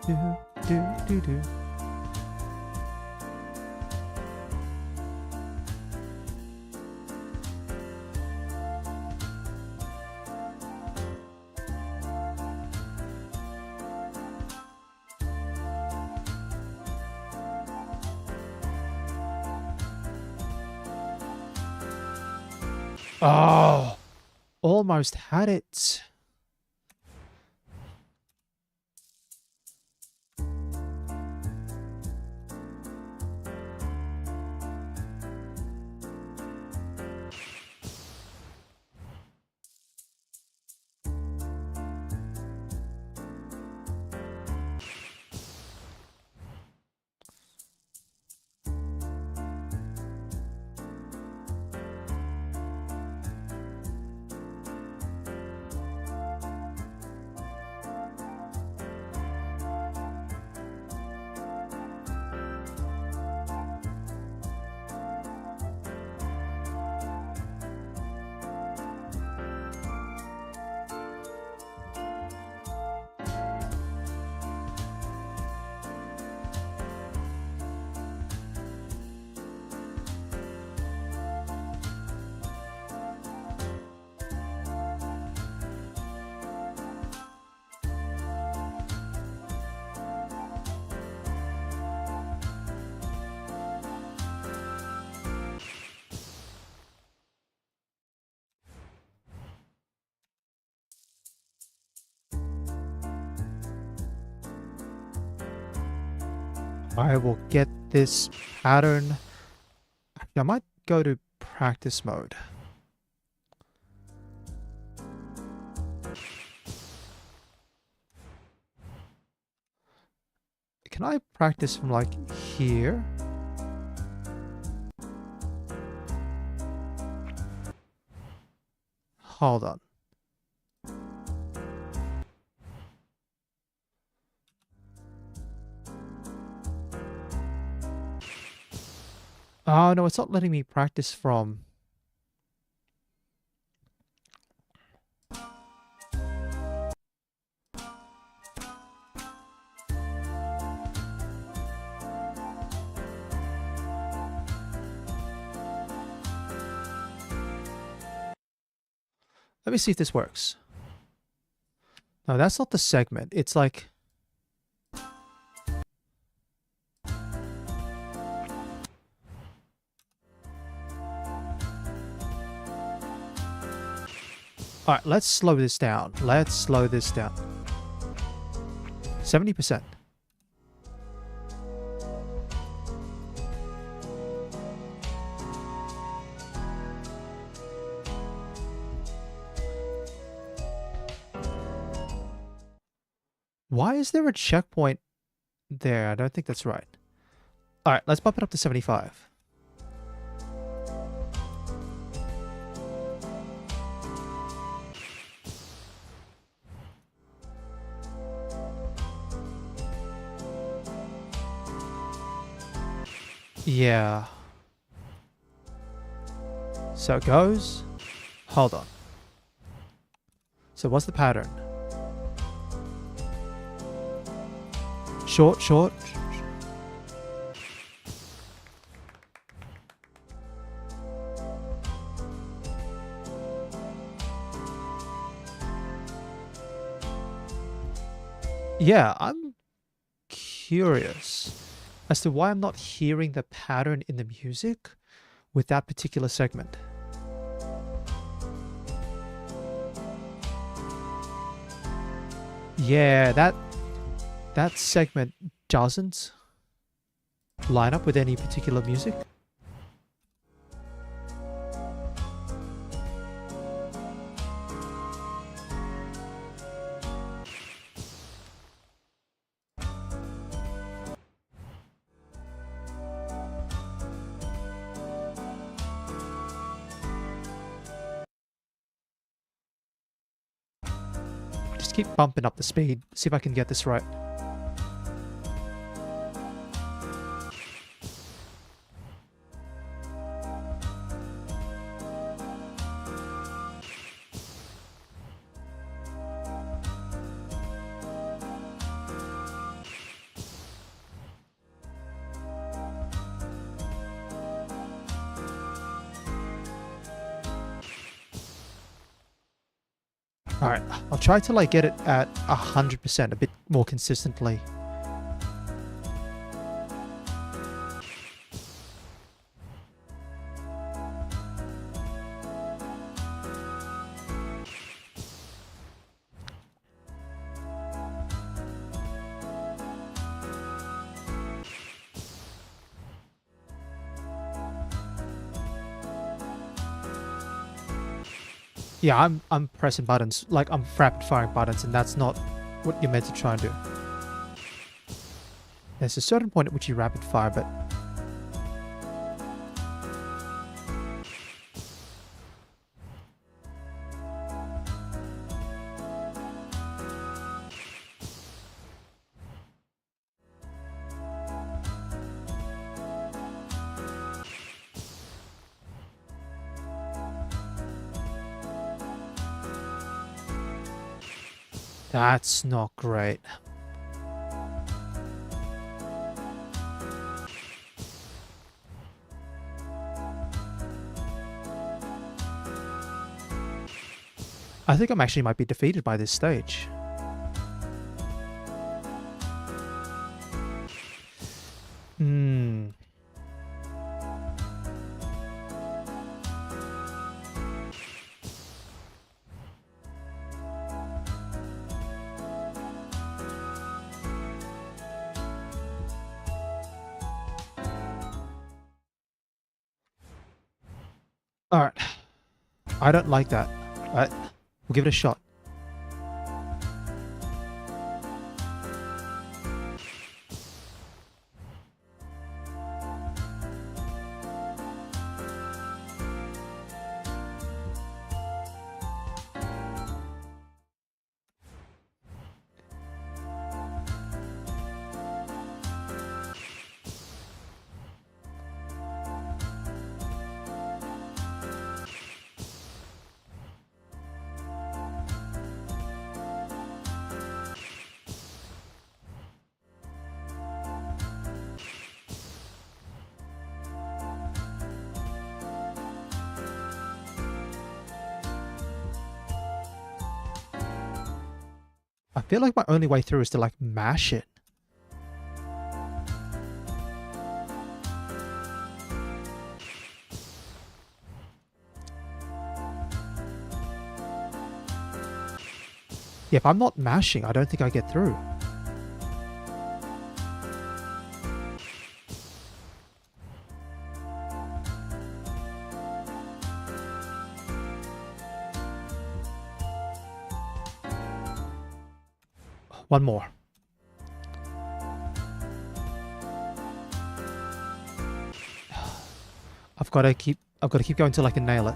S1: Do, do, do, do. Oh, almost had it. I will get this pattern. I might go to practice mode. Can I practice from like here? Hold on. Oh no, it's not letting me practice from... Let me see if this works. No, that's not the segment. It's like... Alright, let's slow this down. Let's slow this down. 70%. Why is there a checkpoint there? I don't think that's right. Alright, let's bump it up to 75. Yeah. So it goes. Hold on. So what's the pattern? Short, short. Yeah, I'm curious as to why I'm not hearing the pattern in the music with that particular segment. Yeah, that segment doesn't line up with any particular music. Just keep bumping up the speed, see if I can get this right. Alright, I'll try to like get it at 100% a bit more consistently. Yeah, I'm pressing buttons, like I'm rapid firing buttons, and that's not what you're meant to try and do. There's a certain point at which you rapid fire, but... That's not great. I think I actually might be defeated by this stage. Alright. I don't like that. We'll give it a shot. I feel like my only way through is to like mash it. Yeah, if I'm not mashing, I don't think I get through. One more. I've got to keep going till I can nail it.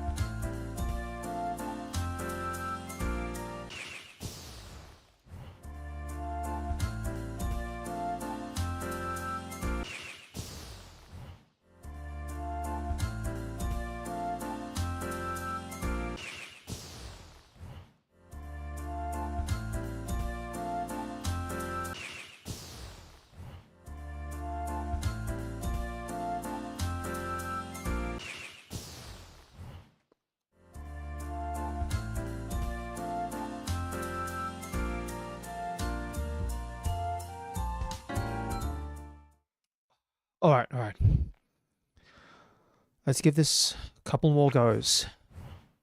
S1: All right. Let's give this a couple more goes.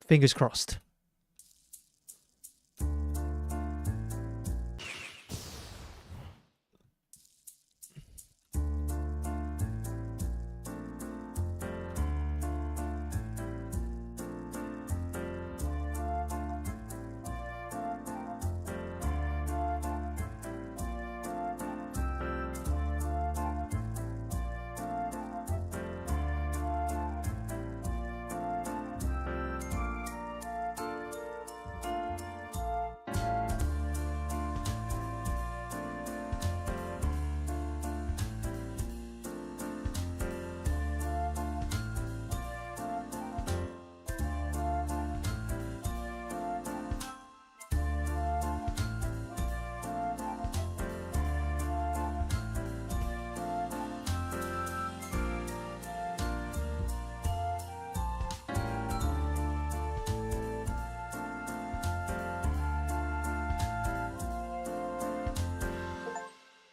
S1: Fingers crossed.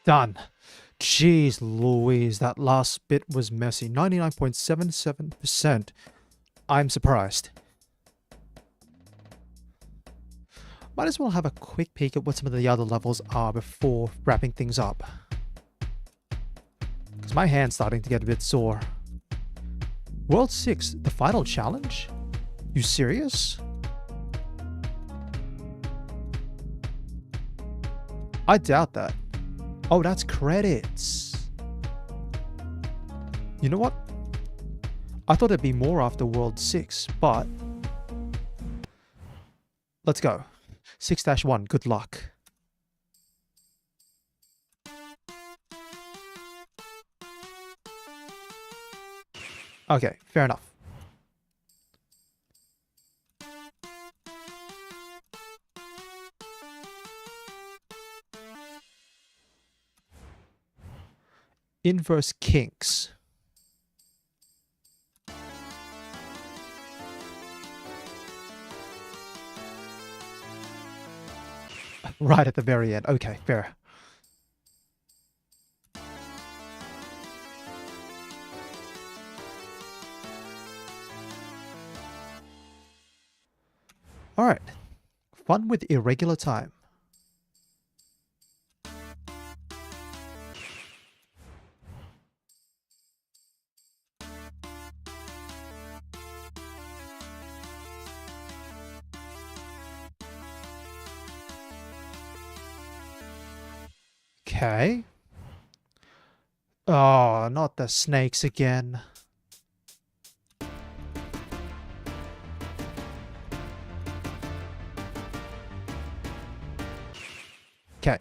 S1: Done. Jeez Louise, that last bit was messy. 99.77%. I'm surprised. Might as well have a quick peek at what some of the other levels are before wrapping things up. Because my hand's starting to get a bit sore. World 6, the final challenge? You serious? I doubt that. Oh, that's credits. You know what? I thought it'd be more after World 6, but... Let's go. 6-1, good luck. Okay, fair enough. Inverse kinks. Right at the very end. Okay, fair. Alright. Fun with irregular time. Okay. Oh, not the snakes again. Okay.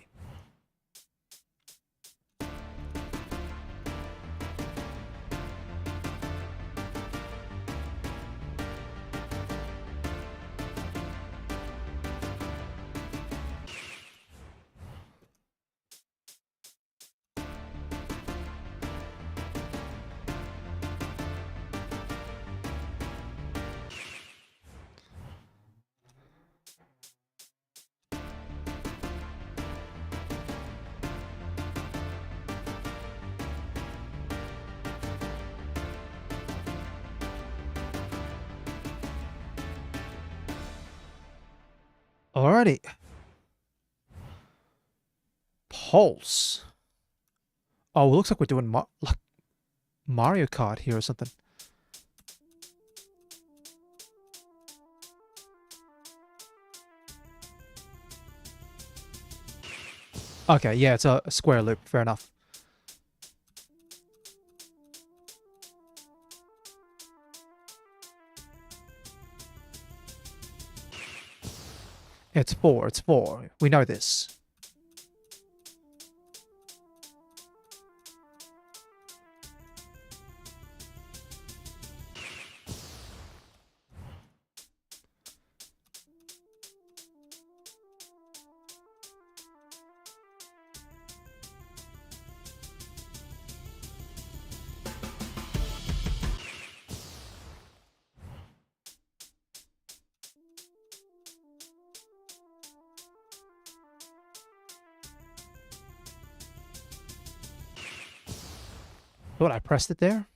S1: Alrighty. Pulse. Oh, it looks like we're doing like Mario Kart here or something. Okay, yeah, it's a square loop. Fair enough. It's 4. It's 4. We know this. Thought I pressed it there.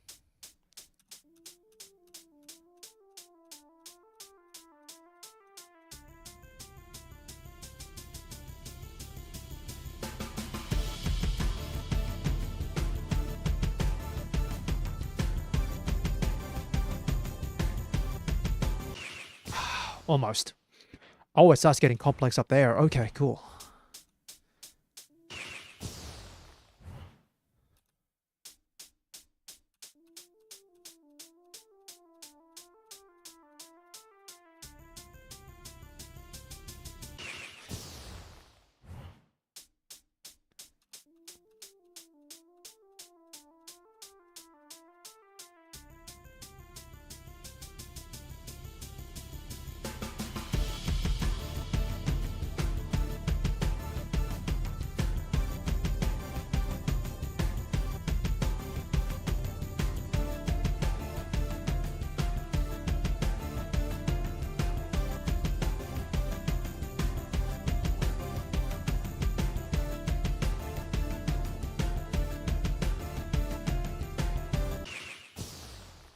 S1: Almost. Oh, it starts getting complex up there. Okay, cool.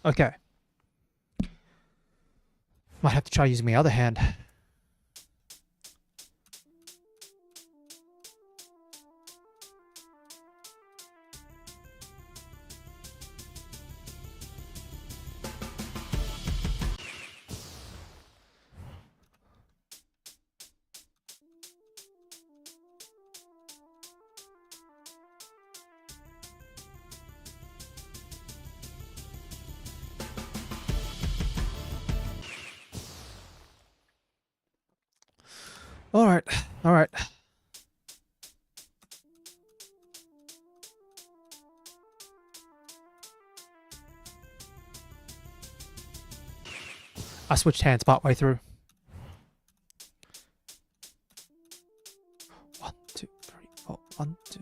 S1: Okay. Might have to try using my other hand. Alright, alright. I switched hands partway through. 1, 2, 3, 4. 1, 2.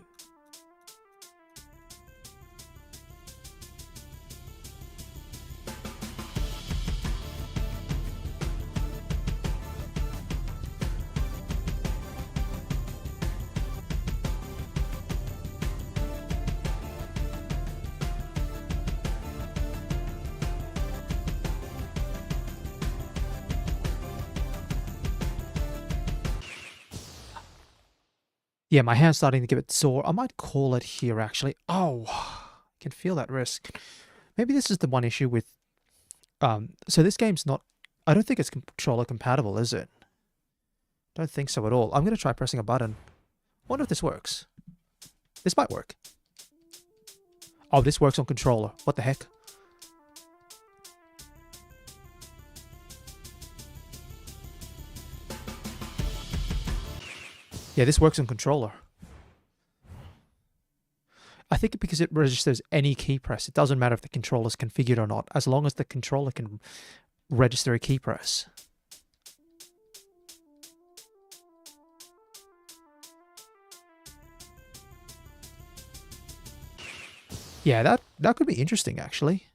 S1: Yeah, my hand's starting to get a bit sore. I might call it here, actually. Oh, I can feel that risk. Maybe this is the one issue with... So this game's not... I don't think it's controller compatible, is it? Don't think so at all. I'm going to try pressing a button. Wonder if this works. This might work. Oh, this works on controller. What the heck? Yeah, this works on controller. I think because it registers any key press. It doesn't matter if the controller's configured or not, as long as the controller can register a key press. Yeah, that could be interesting, actually.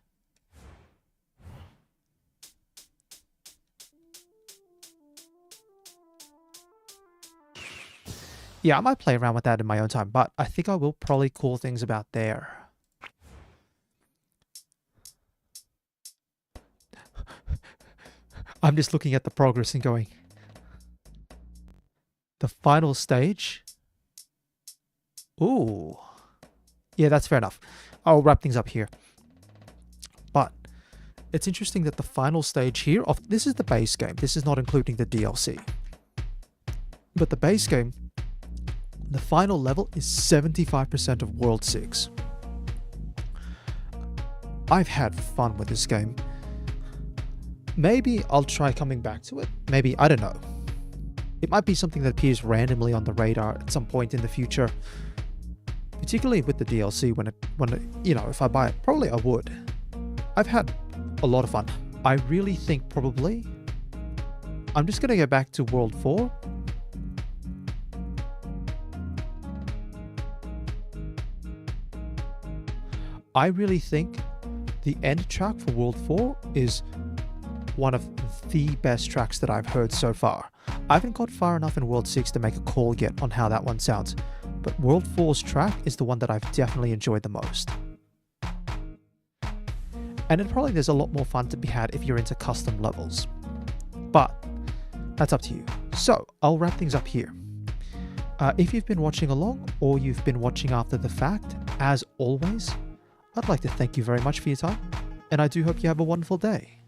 S1: Yeah, I might play around with that in my own time, but I think I will probably call things about there. I'm just looking at the progress and going, final stage... Ooh. Yeah, that's fair enough. I'll wrap things up here. But it's interesting that the final stage here of this is the base game. This is not including the DLC. But the base game, the final level is 75% of World 6. I've had fun with this game. Maybe I'll try coming back to it. Maybe, I don't know. It might be something that appears randomly on the radar at some point in the future. Particularly with the DLC when you know, if I buy it, probably I would. I've had a lot of fun. I really think probably I'm just going to go back to World 4. I really think the end track for World 4 is one of the best tracks that I've heard so far. I haven't got far enough in World 6 to make a call yet on how that one sounds, but World 4's track is the one that I've definitely enjoyed the most. And then probably there's a lot more fun to be had if you're into custom levels. But that's up to you. So I'll wrap things up here. If you've been watching along or you've been watching after the fact, as always, I'd like to thank you very much for your time, and I do hope you have a wonderful day.